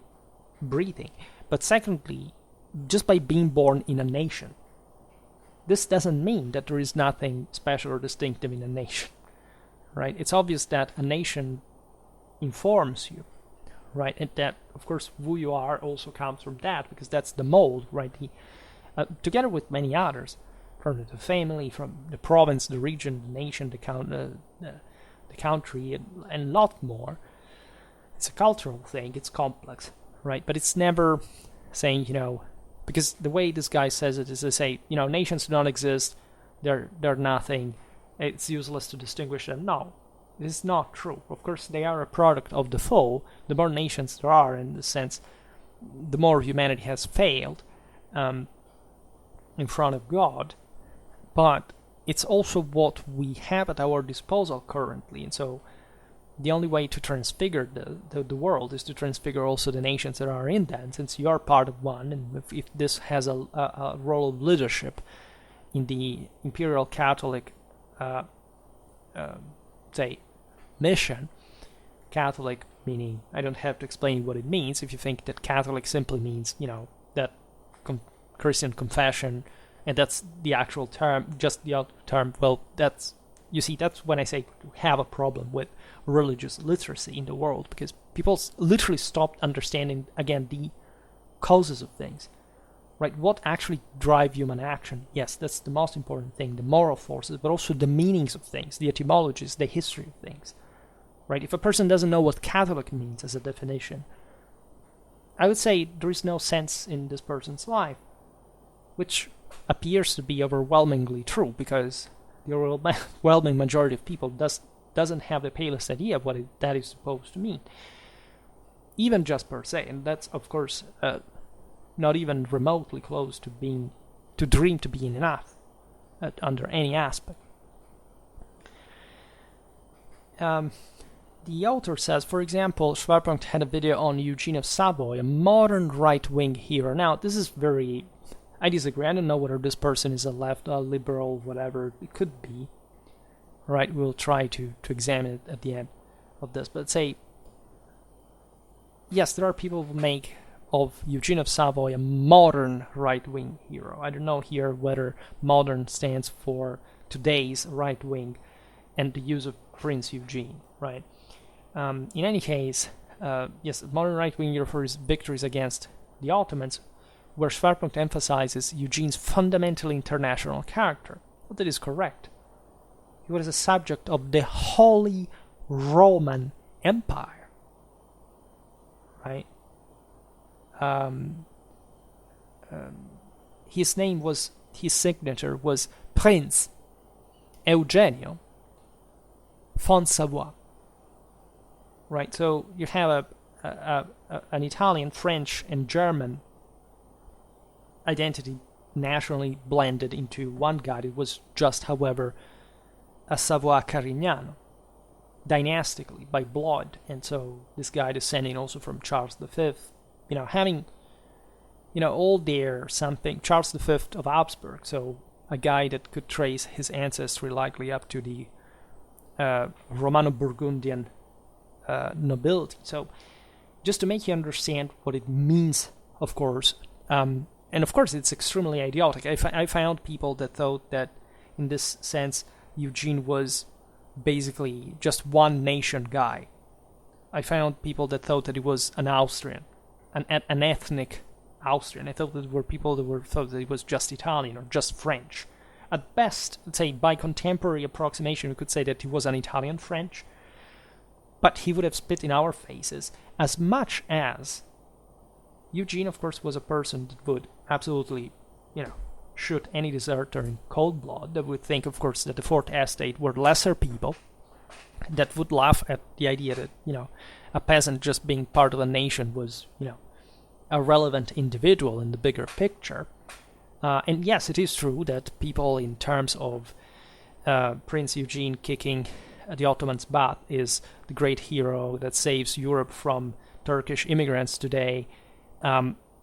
Speaker 1: breathing, but secondly, just by being born in a nation. This doesn't mean that there is nothing special or distinctive in a nation, right? It's obvious that a nation informs you, right? And that, of course, who you are also comes from that, because that's the mold, right? Together with many others, from the family, from the province, the region, the nation, the country, and a lot more. It's a cultural thing, it's complex, right? But it's never saying, because the way this guy says it is to say, nations do not exist, they're nothing, it's useless to distinguish them. No, this is not true. Of course, they are a product of the foe. The more nations there are, in the sense, the more humanity has failed in front of God. But it's also what we have at our disposal currently. And so the only way to transfigure the world is to transfigure also the nations that are in that. And since you are part of one, and if this has a role of leadership in the imperial Catholic, say, mission, Catholic meaning, I don't have to explain what it means. If you think that Catholic simply means, that Christian confession, and that's the actual term, just the term, well, that's you see, that's when I say we have a problem with religious literacy in the world, because people literally stopped understanding, again, the causes of things, right? What actually drive human action? Yes, that's the most important thing, the moral forces, but also the meanings of things, the etymologies, the history of things, right? If a person doesn't know what Catholic means as a definition, I would say there is no sense in this person's life, which appears to be overwhelmingly true, because the overwhelming majority of people doesn't have the palest idea of what that is supposed to mean, even just per se. And that's, of course, not even remotely close to being enough under any aspect. The author says, for example, Schwerpunkt had a video on Eugene of Savoy, a modern right-wing hero. Now, this is very... I disagree. I don't know whether this person is a left, a liberal, whatever. It could be. Right, we'll try to examine it at the end of this. But say, yes, there are people who make of Eugene of Savoy a modern right-wing hero. I don't know here whether modern stands for today's right-wing and the use of Prince Eugene, right? In any case, yes, modern right-wing hero for his victories against the Ottomans, where Schwerpunkt emphasizes Eugene's fundamentally international character. Well, that is correct. He was a subject of the Holy Roman Empire, right? His signature was Prince Eugenio von Savoy, right? So you have an Italian, French, and German identity nationally blended into one guy. It was just, however, a Savoy-Carignano, dynastically, by blood. And so this guy descending also from Charles V, having, all there something, Charles V of Habsburg, so a guy that could trace his ancestry likely up to the Romano-Burgundian nobility. So just to make you understand what it means, of course, and of course it's extremely idiotic. I found people that thought that in this sense Eugene was basically just one nation guy. I found people that thought that he was an Austrian, an ethnic Austrian. I thought that there were people that thought that he was just Italian or just French. At best, let's say by contemporary approximation, we could say that he was an Italian French, but he would have spit in our faces as much as Eugene, of course, was a person that would absolutely, shoot any deserter in cold blood, that would think, of course, that the Fourth Estate were lesser people, that would laugh at the idea that, a peasant just being part of a nation was, a relevant individual in the bigger picture. And yes, it is true that people, in terms of Prince Eugene kicking the Ottomans' butt, is the great hero that saves Europe from Turkish immigrants today,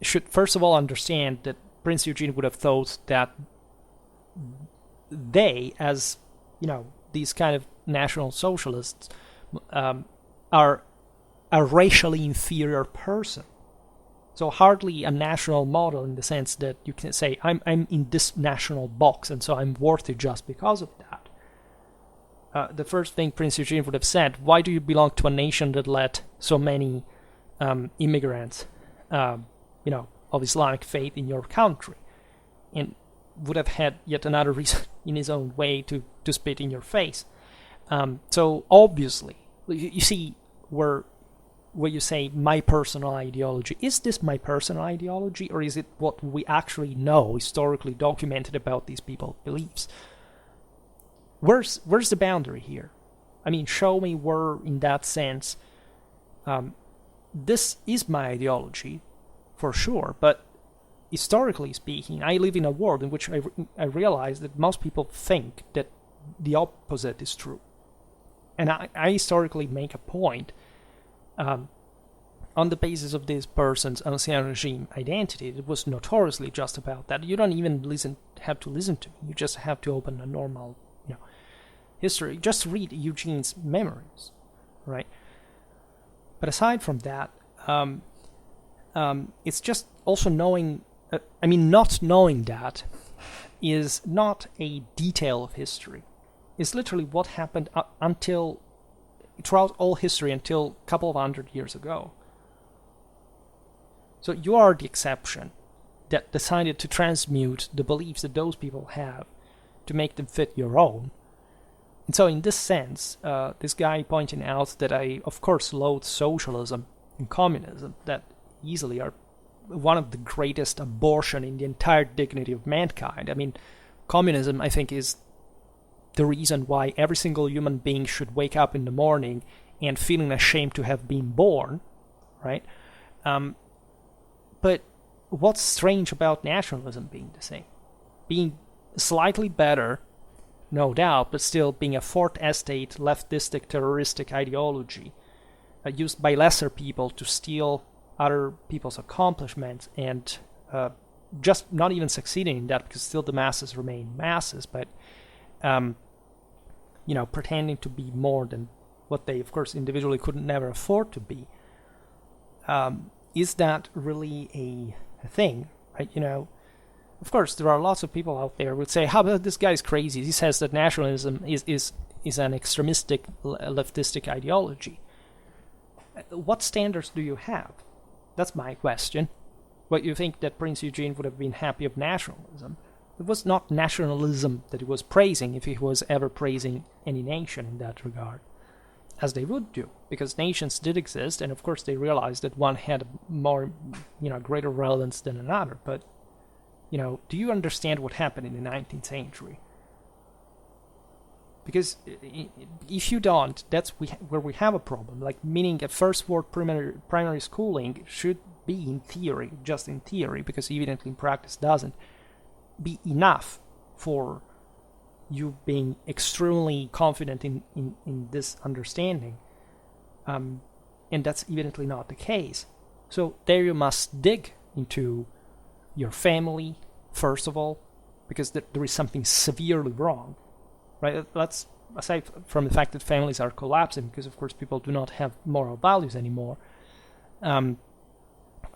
Speaker 1: should first of all understand that Prince Eugene would have thought that they, as these kind of national socialists, are a racially inferior person. So hardly a national model in the sense that you can say, I'm in this national box, and so I'm worthy just because of that. The first thing Prince Eugene would have said, why do you belong to a nation that let so many immigrants, of Islamic faith in your country? And would have had yet another reason in his own way to spit in your face. So obviously, you see where you say my personal ideology. Is this my personal ideology, or is it what we actually know, historically documented about these people's beliefs? Where's the boundary here? I mean, show me where, in that sense, this is my ideology, for sure, but historically speaking, I live in a world in which I realize that most people think that the opposite is true. And I historically make a point, on the basis of this person's Ancien Regime identity. It was notoriously just about that. You don't even have to listen to me. You just have to open a normal, history. Just read Eugene's memories, right? But aside from that, it's just also knowing. Not knowing that is not a detail of history. is literally what happened until throughout all history until a couple of 100 years ago. So you are the exception that decided to transmute the beliefs that those people have to make them fit your own. And so in this sense, this guy pointing out that I, of course, loathe socialism and communism, that easily are one of the greatest abortion in the entire dignity of mankind. I mean, communism, I think, is the reason why every single human being should wake up in the morning and feeling ashamed to have been born, right? But what's strange about nationalism being the same? Being slightly better, no doubt, but still being a fourth estate, leftistic, terroristic ideology used by lesser people to steal other people's accomplishments and just not even succeeding in that, because still the masses remain masses, but pretending to be more than what they, of course, individually could never afford to be. Is that really a thing, right? Of course, there are lots of people out there who would say, "How about this guy's crazy? He says that nationalism is an extremistic, leftistic ideology." What standards do you have? That's my question. What you think that Prince Eugene would have been happy of nationalism? It was not nationalism that he was praising, if he was ever praising any nation in that regard, as they would do, because nations did exist, and of course they realized that one had more, greater relevance than another. But, do you understand what happened in the 19th century? Because if you don't, that's where we have a problem. Like, meaning a first world primary schooling should be, in theory, just in theory, because evidently in practice doesn't, be enough for you being extremely confident in this understanding. And that's evidently not the case. So there you must dig into your family, first of all, because there is something severely wrong. Right? Let's, aside from the fact that families are collapsing, because of course people do not have moral values anymore,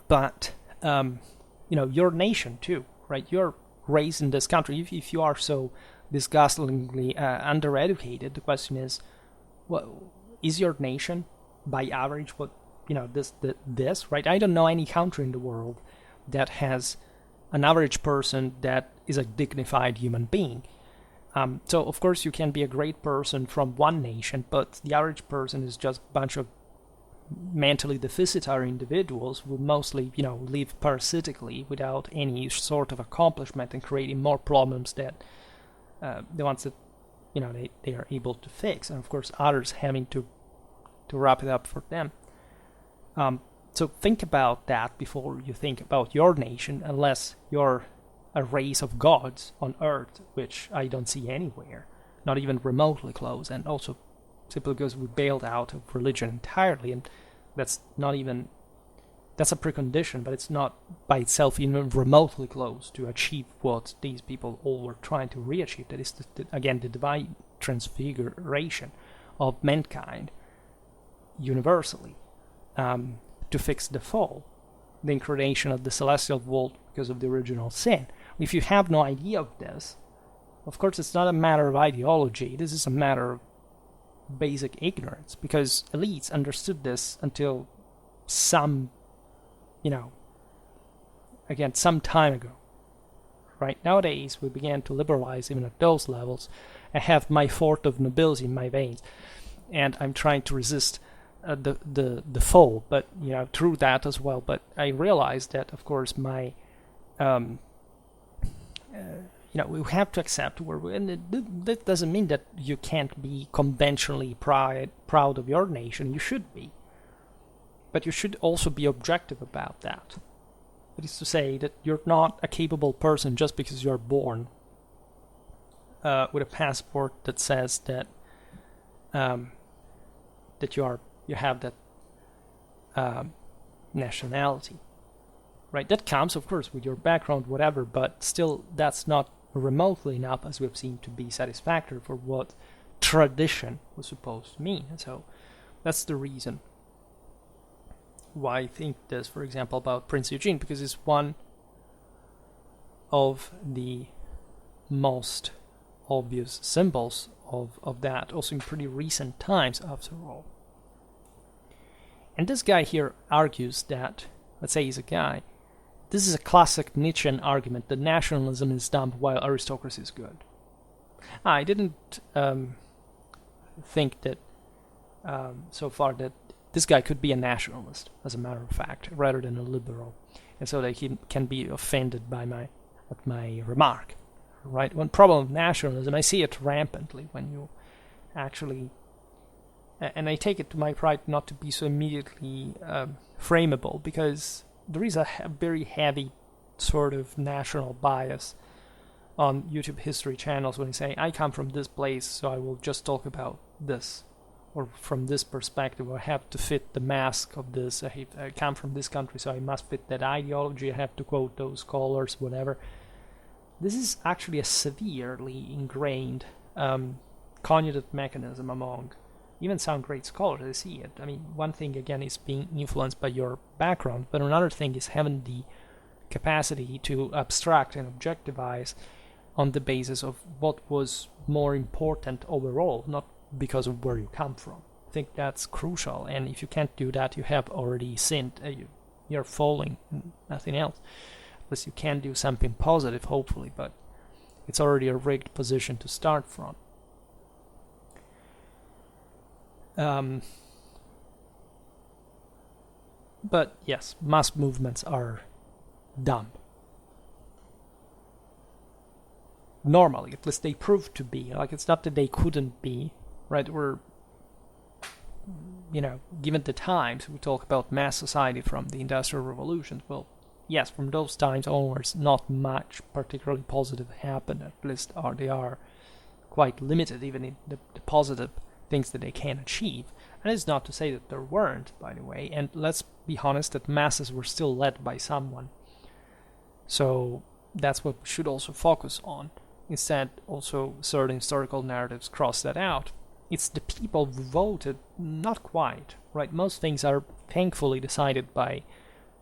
Speaker 1: but your nation too, right? You're raised in this country. If you are so disgustingly undereducated, the question is, what is your nation by average? What this right? I don't know any country in the world that has an average person that is a dignified human being. So, of course, you can be a great person from one nation, but the average person is just a bunch of mentally deficitary individuals who mostly, live parasitically without any sort of accomplishment and creating more problems that the ones that, they are able to fix. And, of course, others having to wrap it up for them. So think about that before you think about your nation, unless you're a race of gods on earth, which I don't see anywhere, not even remotely close, and also simply because we bailed out of religion entirely, and that's a precondition, but it's not by itself even remotely close to achieve what these people all were trying to re-achieve. That is, again, the divine transfiguration of mankind universally, to fix the fall, the incarnation of the celestial world because of the original sin. If you have no idea of this, of course it's not a matter of ideology, this is a matter of basic ignorance, because elites understood this until some time ago. Right? Nowadays we began to liberalize even at those levels. I have my fourth of nobility in my veins, and I'm trying to resist the fall, but through that as well. But I realized that, of course, my we have to accept where we, and that doesn't mean that you can't be conventionally proud of your nation. You should be, but you should also be objective about that. That is to say that you're not a capable person just because you're born with a passport that says that that you have that nationality. Right, that comes, of course, with your background, whatever, but still, that's not remotely enough, as we've seen, to be satisfactory for what tradition was supposed to mean. And so, that's the reason why I think this, for example, about Prince Eugene, because it's one of the most obvious symbols of that, also in pretty recent times, after all. And this guy here argues that, let's say he's a guy, this is a classic Nietzschean argument that nationalism is dumb while aristocracy is good. I didn't think that so far that this guy could be a nationalist, as a matter of fact, rather than a liberal, and so that he can be offended by my remark. Right? One problem of nationalism, I see it rampantly when you actually, and I take it to my pride not to be so immediately frameable, because there is a very heavy sort of national bias on YouTube history channels when you say, I come from this place, so I will just talk about this, or from this perspective, I have to fit the mask of this, I come from this country, so I must fit that ideology, I have to quote those scholars, whatever. This is actually a severely ingrained cognitive mechanism among even some great scholars. I see it. I mean, one thing, again, is being influenced by your background, but another thing is having the capacity to abstract and objectivize on the basis of what was more important overall, not because of where you come from. I think that's crucial, and if you can't do that, you have already sinned. You're falling, nothing else. Unless you can do something positive, hopefully, but it's already a rigged position to start from. But yes, mass movements are dumb. Normally, at least they prove to be. Like, it's not that they couldn't be, right? We're, given the times, we talk about mass society from the Industrial Revolution. Well, yes, from those times onwards, not much particularly positive happened. At least they are quite limited, even in the positive things that they can achieve. And it's not to say that there weren't, by the way. And let's be honest, that masses were still led by someone. So that's what we should also focus on. Instead, also certain historical narratives cross that out. It's the people who voted, not quite, right? Most things are thankfully decided by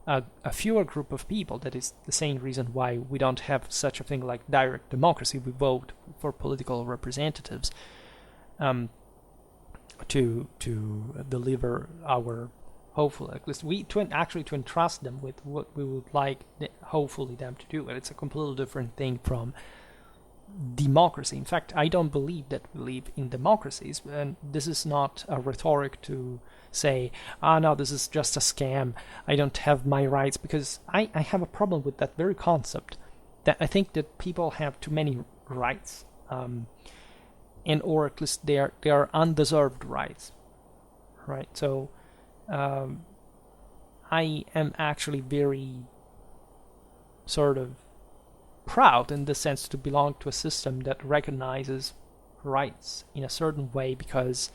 Speaker 1: a fewer group of people. That is the same reason why we don't have such a thing like direct democracy. We vote for political representatives to deliver our, hopefully, at least to entrust them with what we would like, hopefully, them to do. And it's a completely different thing from democracy. In fact, I don't believe that we live in democracies, and this is not a rhetoric to say, no, this is just a scam, I don't have my rights, because I have a problem with that very concept, that I think that people have too many rights, or at least they are undeserved rights, right? So I am actually very sort of proud in the sense to belong to a system that recognizes rights in a certain way, because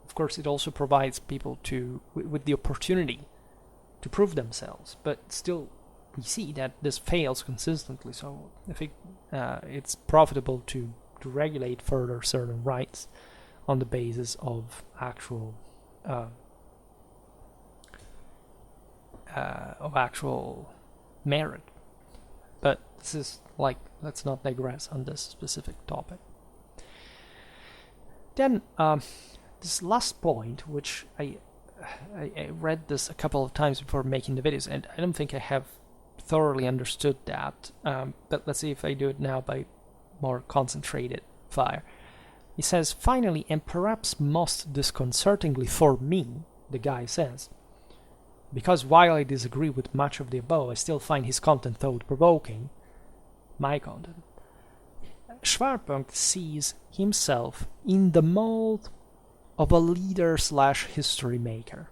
Speaker 1: of course it also provides people with the opportunity to prove themselves, but still we see that this fails consistently. So I think it's profitable to regulate further certain rights on the basis of actual merit. But this is let's not digress on this specific topic. Then this last point, which I read this a couple of times before making the videos, and I don't think I have thoroughly understood that, but let's see if I do it now by more concentrated fire. He says, finally, and perhaps most disconcertingly for me, the guy says, because while I disagree with much of the above, I still find his content thought-provoking, my content. Schwerpunkt sees himself in the mold of a leader/history maker.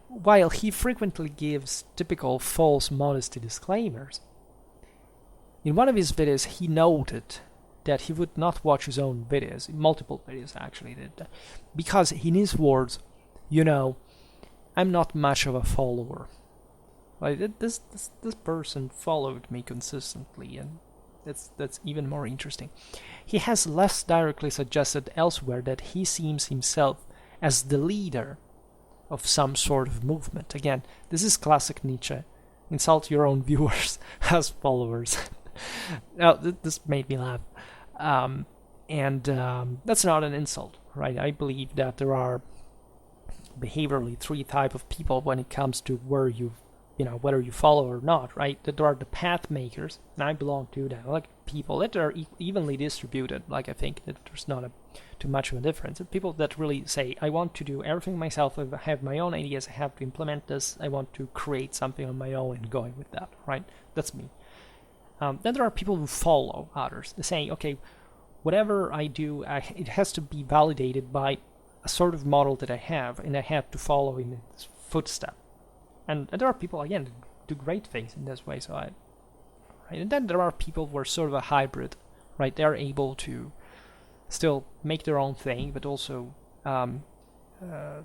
Speaker 1: While he frequently gives typical false modesty disclaimers, in one of his videos he noted that he would not watch his own videos, multiple videos actually did that, because in his words, I'm not much of a follower. Like this person followed me consistently, and that's even more interesting. He has less directly suggested elsewhere that he sees himself as the leader of some sort of movement. Again, this is classic Nietzsche. Insult your own viewers as followers. Now, this made me laugh. And that's not an insult, right? I believe that there are behaviorally three types of people when it comes to whether you follow or not, right? That there are the path makers, and I belong to them, like people that are evenly distributed. Like I think that there's not too much of a difference. People that really say, I want to do everything myself, I have my own ideas, I have to implement this, I want to create something on my own and going with that, right? That's me. Then there are people who follow others. They say, okay, whatever I do, it has to be validated by a sort of model that I have, and I have to follow in its footstep. And there are people, again, that do great things in this way. Right? And then there are people who are sort of a hybrid, right? They're able to still make their own thing, but also,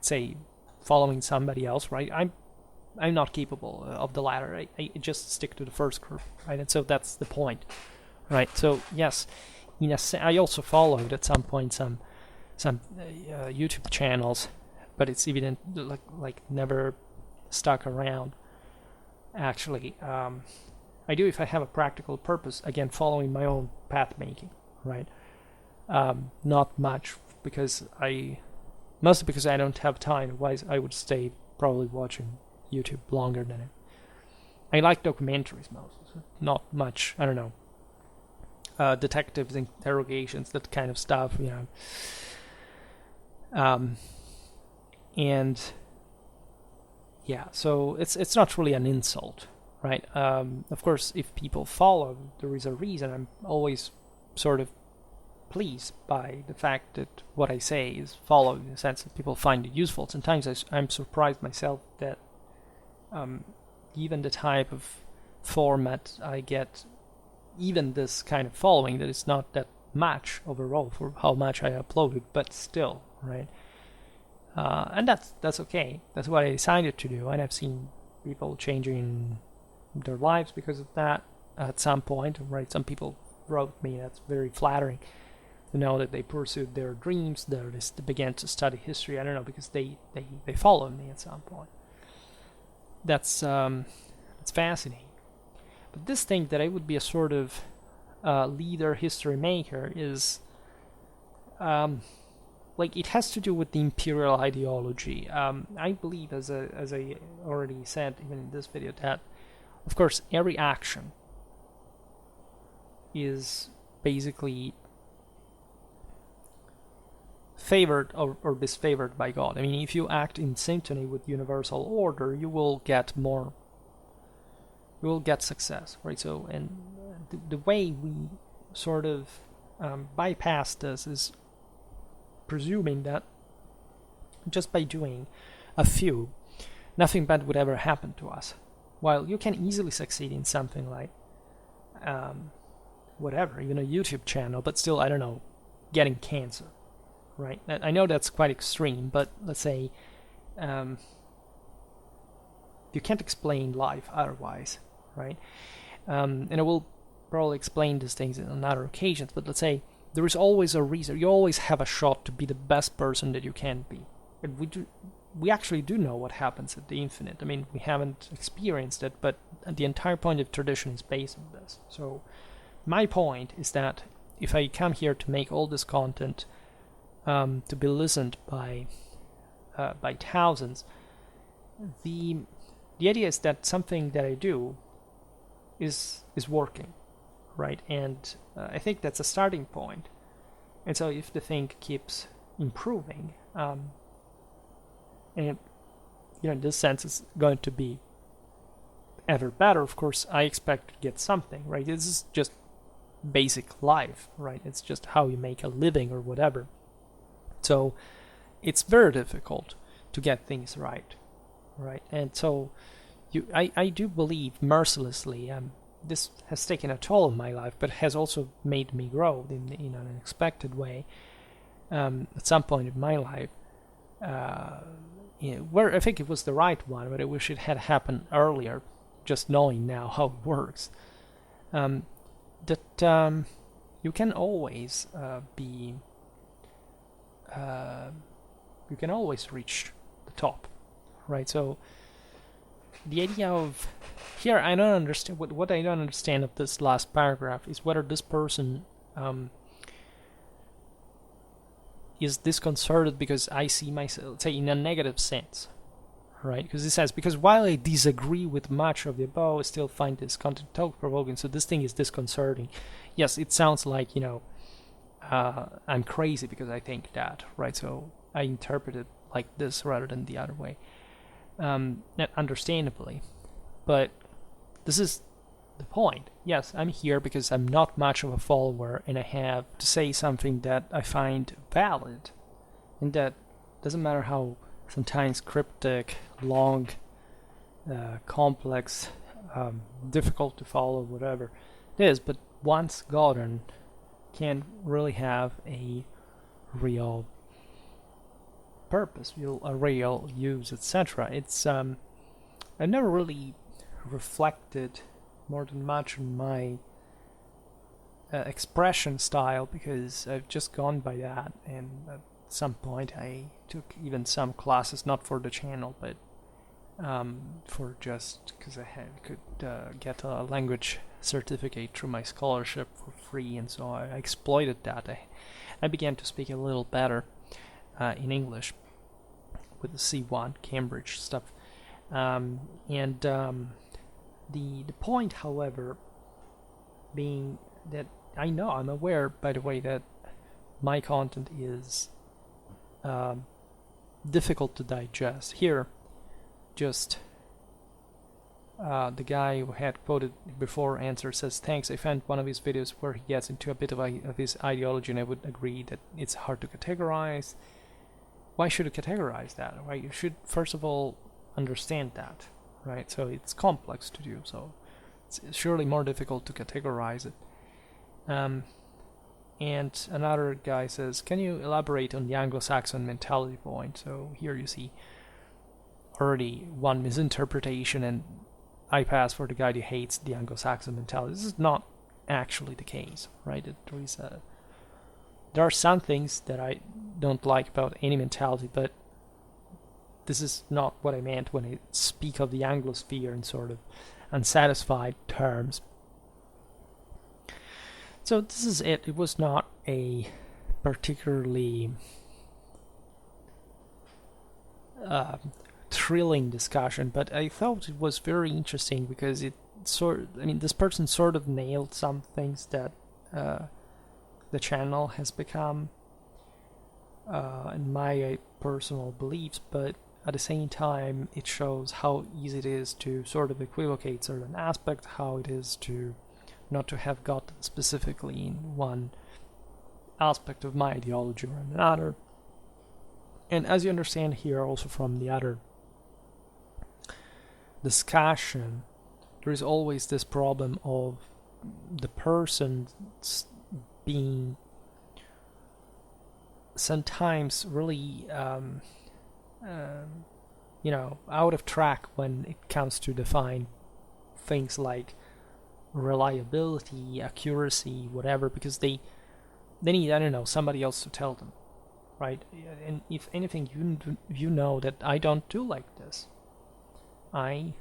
Speaker 1: say, following somebody else, right? I'm not capable of the latter. I just stick to the first group, right? And so that's the point, right? So yes, I also followed at some point some YouTube channels, but it's evident like never stuck around. Actually, I do if I have a practical purpose. Again, following my own path making, right? Not much mostly because I don't have time. Otherwise, I would stay probably watching YouTube longer than it. I like documentaries mostly, not much. I don't know, detectives, interrogations, that kind of stuff, and yeah, so it's not really an insult, right? Of course, if people follow, there is a reason. I'm always sort of pleased by the fact that what I say is followed, in the sense that people find it useful. Sometimes I'm surprised myself that even the type of format I get, even this kind of following, that it's not that much overall for how much I uploaded, but still, right? And that's okay. That's what I decided to do, and I've seen people changing their lives because of that at some point, right? Some people wrote me, that's very flattering to know that they pursued their dreams, they began to study history, I don't know, because they followed me at some point. That's fascinating. But this thing that I would be a sort of leader, history maker is like it has to do with the imperial ideology. I believe, as I already said even in this video, that of course every action is basically favored or disfavored by God. I mean, if you act in synchrony with universal order, you will get success, right? So, and the way we sort of bypass this is presuming that just by doing a few, nothing bad would ever happen to us. While you can easily succeed in something like whatever, even a YouTube channel, but still, I don't know, getting cancer, right? I know that's quite extreme, but let's say you can't explain life otherwise, right? And I will probably explain these things on other occasions, but let's say there is always a reason. You always have a shot to be the best person that you can be. And we actually do know what happens at the infinite. I mean, we haven't experienced it, but the entire point of tradition is based on this. So my point is that if I come here to make all this content to be listened by thousands, the idea is that something that I do is working, right? And I think that's a starting point. And so if the thing keeps improving, and in this sense it's going to be ever better, of course I expect to get something, right? This is just basic life, right? It's just how you make a living or whatever. So it's very difficult to get things right? And so I do believe mercilessly, this has taken a toll on my life, but has also made me grow in an unexpected way at some point in my life, where I think it was the right one, but I wish it had happened earlier, just knowing now how it works. That you can always you can always reach the top, right? So the idea of here, I don't understand what I don't understand of this last paragraph is whether this person is disconcerted because I see myself, say, in a negative sense, right? Because it says, because while I disagree with much of the above, I still find this content thought-provoking, so this thing is disconcerting. Yes, it sounds like, I'm crazy because I think that, right? So I interpret it like this rather than the other way. Understandably. But this is the point. Yes, I'm here because I'm not much of a follower and I have to say something that I find valid. And that doesn't matter how sometimes cryptic, long, complex, difficult to follow, whatever it is, but once gotten, can really have a real purpose, a real use, etc. It's I've never really reflected more than much on my expression style because I've just gone by that, and at some point I took even some classes, not for the channel, but for just because I could get a language certificate through my scholarship for free, and so I exploited that. I began to speak a little better in English with the C1 Cambridge stuff, the point, however, being that I'm aware, by the way, that my content is difficult to digest. Here, just the guy who had quoted before answer says, thanks, I found one of his videos where he gets into a bit of his ideology, and I would agree that it's hard to categorize. Why should you categorize that? Right? You should, first of all, understand that, right? So it's complex to do, so it's surely more difficult to categorize it. And another guy says, can you elaborate on the Anglo-Saxon mentality point? So here you see already one misinterpretation, and I pass for the guy who hates the Anglo-Saxon mentality. This is not actually the case, right? There are some things that I don't like about any mentality, but this is not what I meant when I speak of the Anglosphere in sort of unsatisfied terms. So this is it. It was not a particularly thrilling discussion, but I thought it was very interesting because this person sort of nailed some things that the channel has become, in my personal beliefs, but at the same time it shows how easy it is to sort of equivocate certain aspects, how it is to not to have got specifically in one aspect of my ideology or another. And as you understand here also from the other discussion, there is always this problem of the person being sometimes really out of track when it comes to define things like reliability, accuracy, whatever, because they need, I don't know, somebody else to tell them, right? And if anything, you know that I don't do like this. I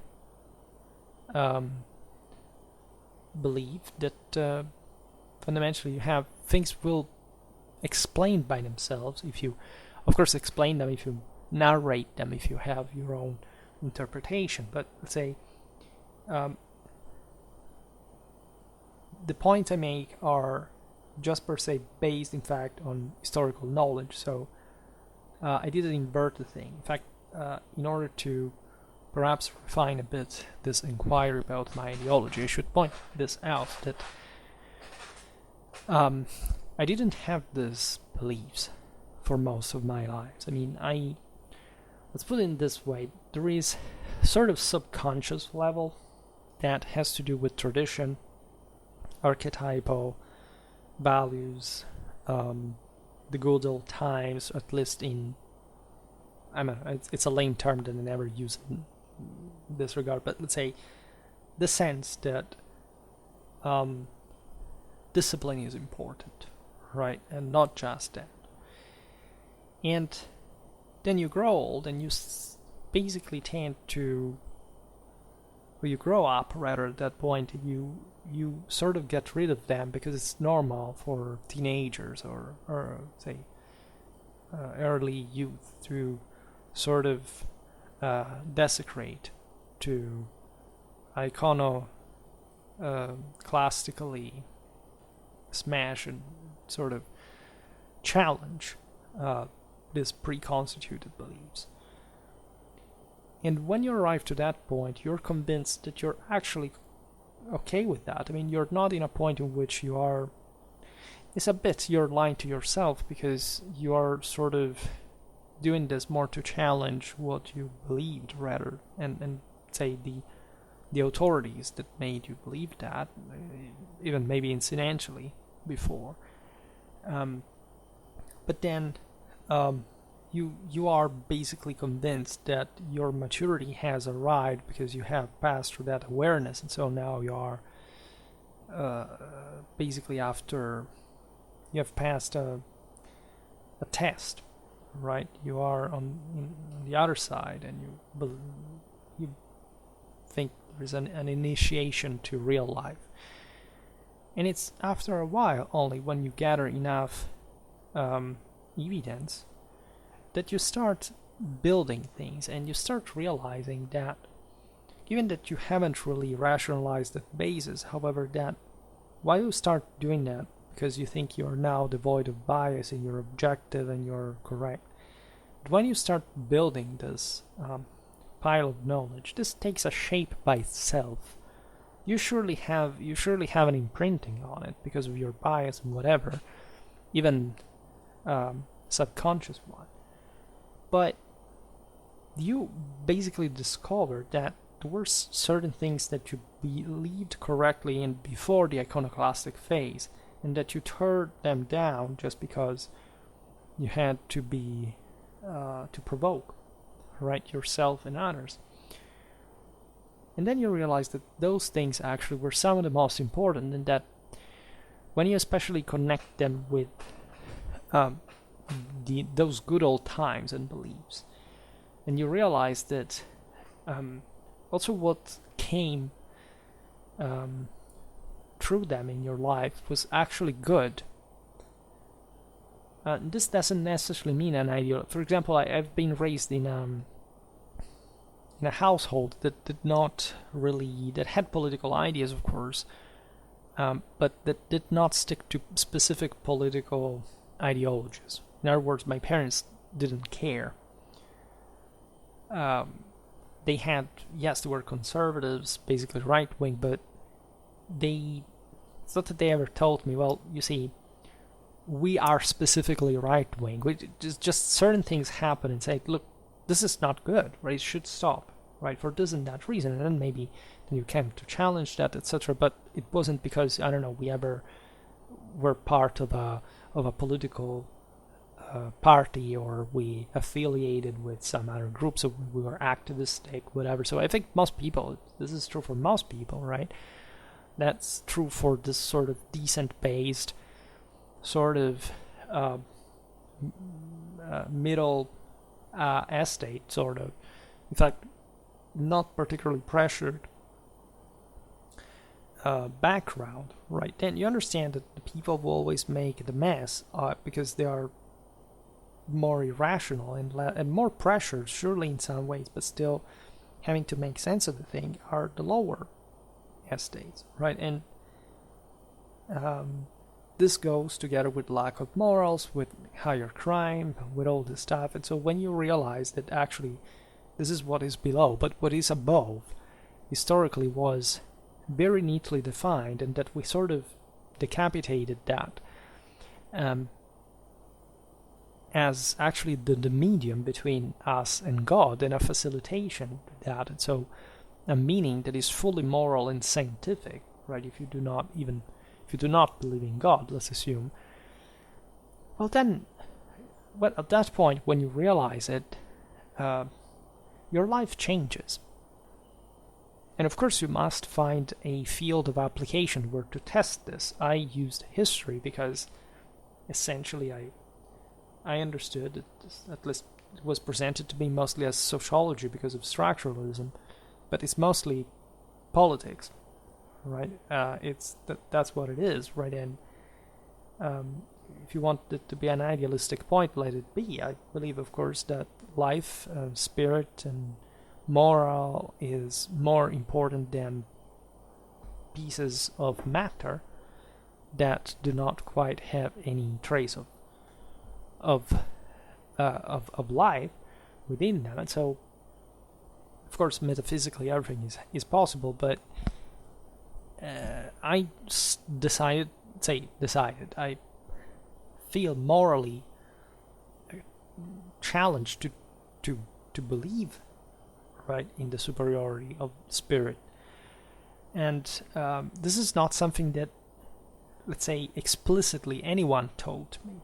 Speaker 1: believe that fundamentally you have things will explain by themselves if you, of course, explain them, if you narrate them, if you have your own interpretation. But let's say the points I make are just per se based, in fact, on historical knowledge. So I didn't invert the thing. In fact, in order to perhaps refine a bit this inquiry about my ideology, I should point this out, that I didn't have these beliefs for most of my lives. I mean, let's put it this way, there is sort of subconscious level that has to do with tradition, archetypal values, the good old times, at least in, it's a lame term that I never use in this regard, but let's say the sense that discipline is important, right? And not just that. And then you grow old and you basically tend to, or you grow up rather at that point, you sort of get rid of them because it's normal for teenagers or say early youth to sort of desecrate, to iconoclastically smash and sort of challenge these preconstituted beliefs. And when you arrive to that point, you're convinced that you're actually okay with that. I mean, you're not in a point in which you are. It's a bit you're lying to yourself, because you are sort of doing this more to challenge what you believed, rather, and say the authorities that made you believe that, even maybe incidentally before. But then you are basically convinced that your maturity has arrived because you have passed through that awareness, and so now you are basically after you have passed a test, right? You are on the other side, and you think there's an initiation to real life. And it's after a while only, when you gather enough evidence, that you start building things, and you start realizing that, given that you haven't really rationalized the basis, however, that while you start doing that because you think you're now devoid of bias and you're objective and you're correct, but when you start building this pile of knowledge, this takes a shape by itself. You surely have an imprinting on it because of your bias and whatever, even subconscious one. But you basically discovered that there were certain things that you believed correctly in before the iconoclastic phase, and that you turned them down just because you had to be to provoke, right, yourself and others. And then you realize that those things actually were some of the most important, and that when you especially connect them with those good old times and beliefs, and you realize that also what came through them in your life was actually good. This doesn't necessarily mean an ideal. For example, I've been raised in a household that that had political ideas, of course, but that did not stick to specific political ideologies. In other words, my parents didn't care. They were conservatives, basically right-wing, but it's not that they ever told me, well, you see, we are specifically right-wing. Just certain things happen and say, look, this is not good, right? It should stop, right? For this and that reason. And then maybe you came to challenge that, etc. But it wasn't because, I don't know, we ever were part of a political party, or we affiliated with some other group, so we were activistic, whatever. So I think this is true for most people, right? That's true for this sort of decent-based, sort of middle estate, sort of. In fact, not particularly pressured background, right? Then you understand that the people will always make the mess because they are more irrational and more pressured, surely in some ways, but still having to make sense of the thing, are the lower estates, right? And this goes together with lack of morals, with higher crime, with all this stuff. And so when you realize that actually this is what is below, but what is above historically was very neatly defined, and that we sort of decapitated that as actually the medium between us and God, and a facilitation to that. And so a meaning that is fully moral and scientific, right? If you do not believe in God, let's assume, well then, at that point, when you realize it, your life changes. And of course you must find a field of application where to test this. I used history because essentially I understood it, at least it was presented to me mostly as sociology because of structuralism, but it's mostly politics, right? That's what it is, right? And if you want it to be an idealistic point, let it be. I believe, of course, that life, spirit, and moral is more important than pieces of matter that do not quite have any trace of life within them. And so, of course, metaphysically everything is possible, but I decided, I feel morally challenged to believe, right, in the superiority of spirit. And this is not something that, let's say, explicitly anyone told me.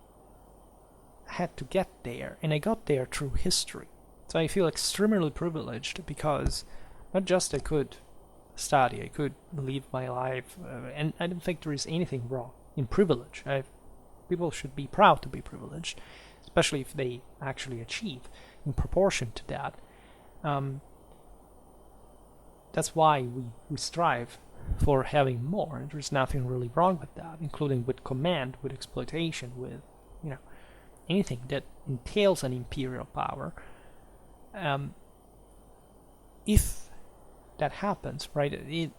Speaker 1: I had to get there, and I got there through history. So I feel extremely privileged because not just I could study, I could live my life, and I don't think there is anything wrong in privilege. People should be proud to be privileged, especially if they actually achieve in proportion to that. That's why we strive for having more, and there's nothing really wrong with that, including with command, with exploitation, with anything that entails an imperial power. If that happens, right?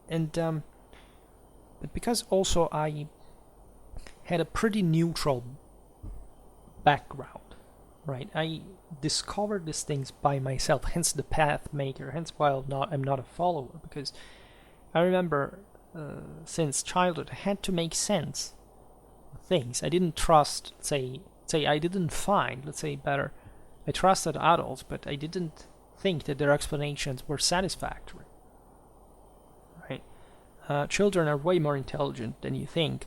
Speaker 1: But because also I had a pretty neutral background, right? I discovered these things by myself, hence the path maker, hence why I'm not a follower, because I remember since childhood I had to make sense of things. I didn't trust, say I didn't find, let's say better, I trusted adults, but I didn't think that their explanations were satisfactory, right? Children are way more intelligent than you think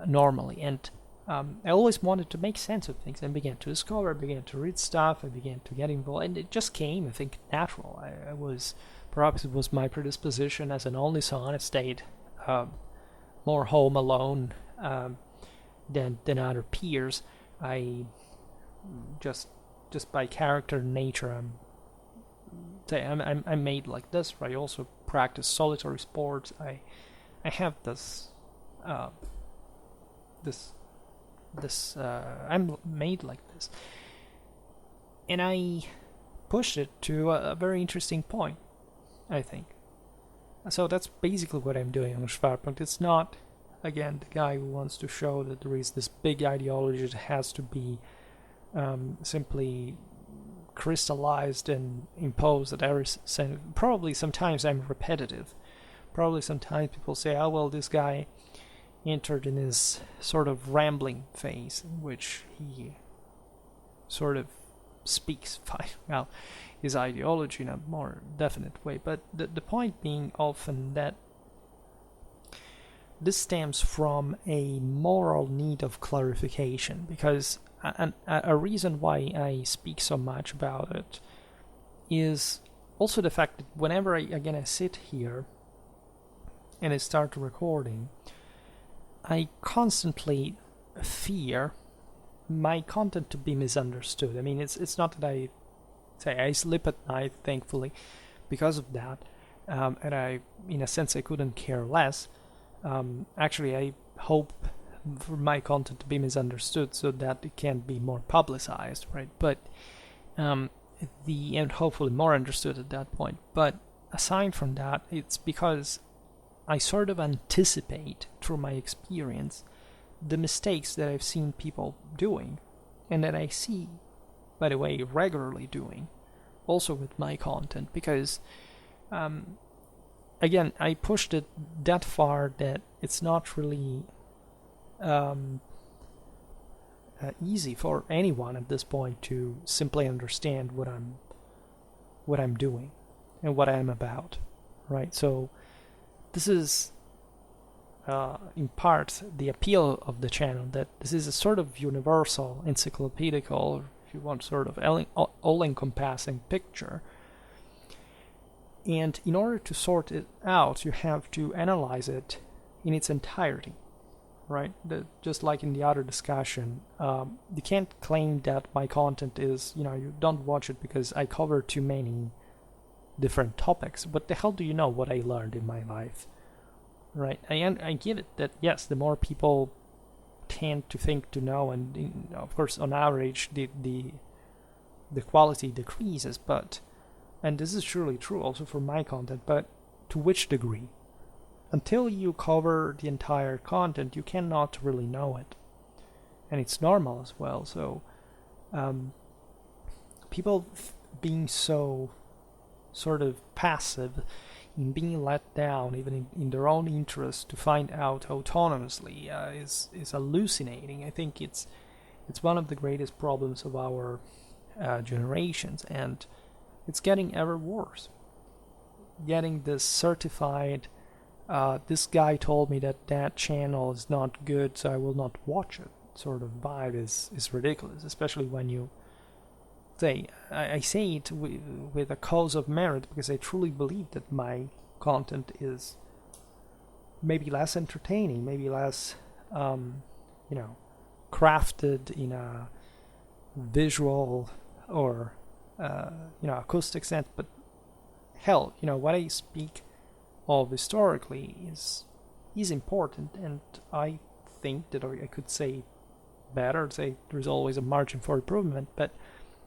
Speaker 1: normally, and I always wanted to make sense of things and began to discover, began to read stuff, I began to get involved, and it just came, I think, natural. Perhaps it was my predisposition as an only son. I stayed more home alone than other peers. I just by character and nature, I'm made like this. Right? I also practice solitary sports. I have this I'm made like this, and I pushed it to a very interesting point, I think. So that's basically what I'm doing on Schwerpunkt. It's not, again, the guy who wants to show that there is this big ideology that has to be simply crystallized and imposed at every probably sometimes I'm repetitive. Probably sometimes people say, oh, well, this guy entered in his sort of rambling phase in which he sort of speaks well his ideology in a more definite way. But the point being often that this stems from a moral need of clarification, because a reason why I speak so much about it is also the fact that whenever I sit here and I start recording, I constantly fear my content to be misunderstood. I mean, it's not that I sleep at night, thankfully, because of that, and in a sense, I couldn't care less. Actually, I hope for my content to be misunderstood so that it can be more publicized, right? But and hopefully more understood at that point. But aside from that, it's because I sort of anticipate through my experience the mistakes that I've seen people doing, and that I see, by the way, regularly doing, also with my content, because again, I pushed it that far that it's not really easy for anyone at this point to simply understand what I'm doing and what I'm about, right? So this is in part the appeal of the channel, that this is a sort of universal, encyclopedical, if you want, sort of all-encompassing picture. And in order to sort it out, you have to analyze it in its entirety, right? Just like in the other discussion, you can't claim that my content is, you don't watch it because I cover too many different topics. What the hell do you know what I learned in my life, right? I give it that, yes, the more people tend to think to know, and of course on average the quality decreases, but, and this is surely true also for my content, but to which degree? Until you cover the entire content, you cannot really know it. And it's normal as well. So people being so sort of passive in being let down, even in their own interest, to find out autonomously is hallucinating. I think it's one of the greatest problems of our generations, and it's getting ever worse. Getting this certified, this guy told me that channel is not good, so I will not watch it sort of vibe is ridiculous, especially when you say, I say it with a cause of merit, because I truly believe that my content is maybe less entertaining, maybe less crafted in a visual or acoustic sense, but hell, what I speak of historically is important, and I think that I could say better, say there's always a margin for improvement, but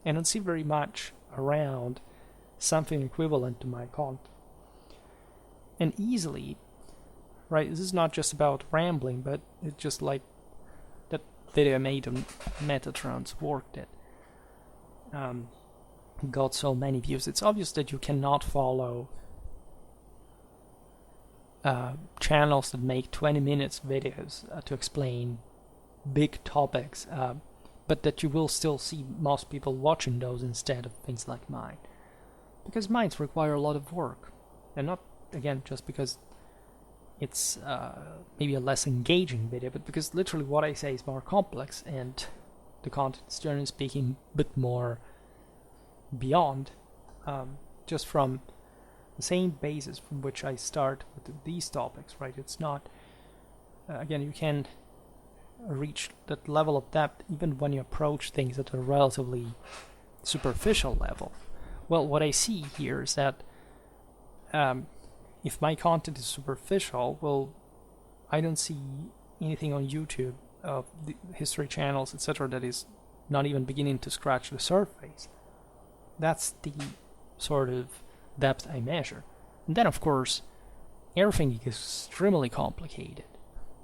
Speaker 1: I don't see very much around something equivalent to my content. And easily, right, this is not just about rambling, but it's just like that video I made on Metatrons worked it. Got so many views. It's obvious that you cannot follow channels that make 20 minutes videos to explain big topics, but that you will still see most people watching those instead of things like mine, because mines require a lot of work, and not again just because it's maybe a less engaging video, but because literally what I say is more complex, and the content is generally speaking a bit more beyond just from the same basis from which I start with these topics, right? It's not again, you can reach that level of depth even when you approach things at a relatively superficial level. Well, what I see here is that if my content is superficial, well, I don't see anything on YouTube of the history channels, etc., that is not even beginning to scratch the surface. That's the sort of depth I measure. And then, of course, everything is extremely complicated,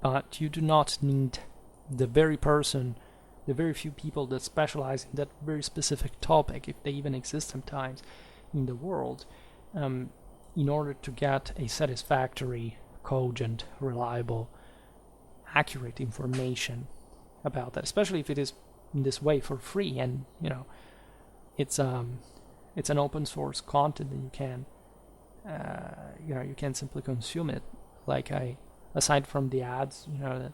Speaker 1: but you do not need the very few people that specialize in that very specific topic, if they even exist sometimes in the world, in order to get a satisfactory, cogent, reliable, accurate information about that, especially if it is in this way for free, and it's an open source content that you can you can simply consume it. Like, aside from the ads, that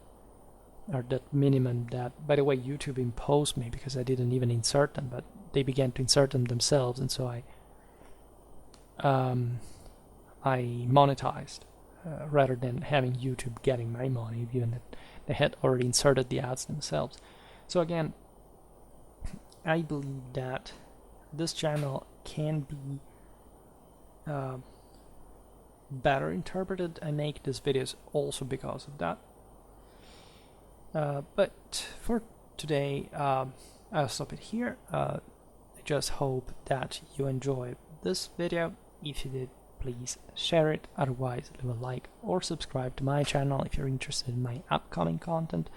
Speaker 1: are that minimum that, by the way, YouTube imposed me because I didn't even insert them, but they began to insert them themselves, and so I monetized rather than having YouTube getting my money, given that they had already inserted the ads themselves. So again, I believe that this channel can be better interpreted. I make these videos also because of that. But for today, I'll stop it here. I just hope that you enjoyed this video. If you did, please share it. Otherwise, leave a like or subscribe to my channel if you're interested in my upcoming content.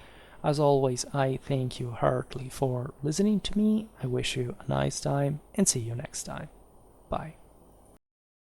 Speaker 1: As always, I thank you heartily for listening to me. I wish you a nice time and see you next time. Bye.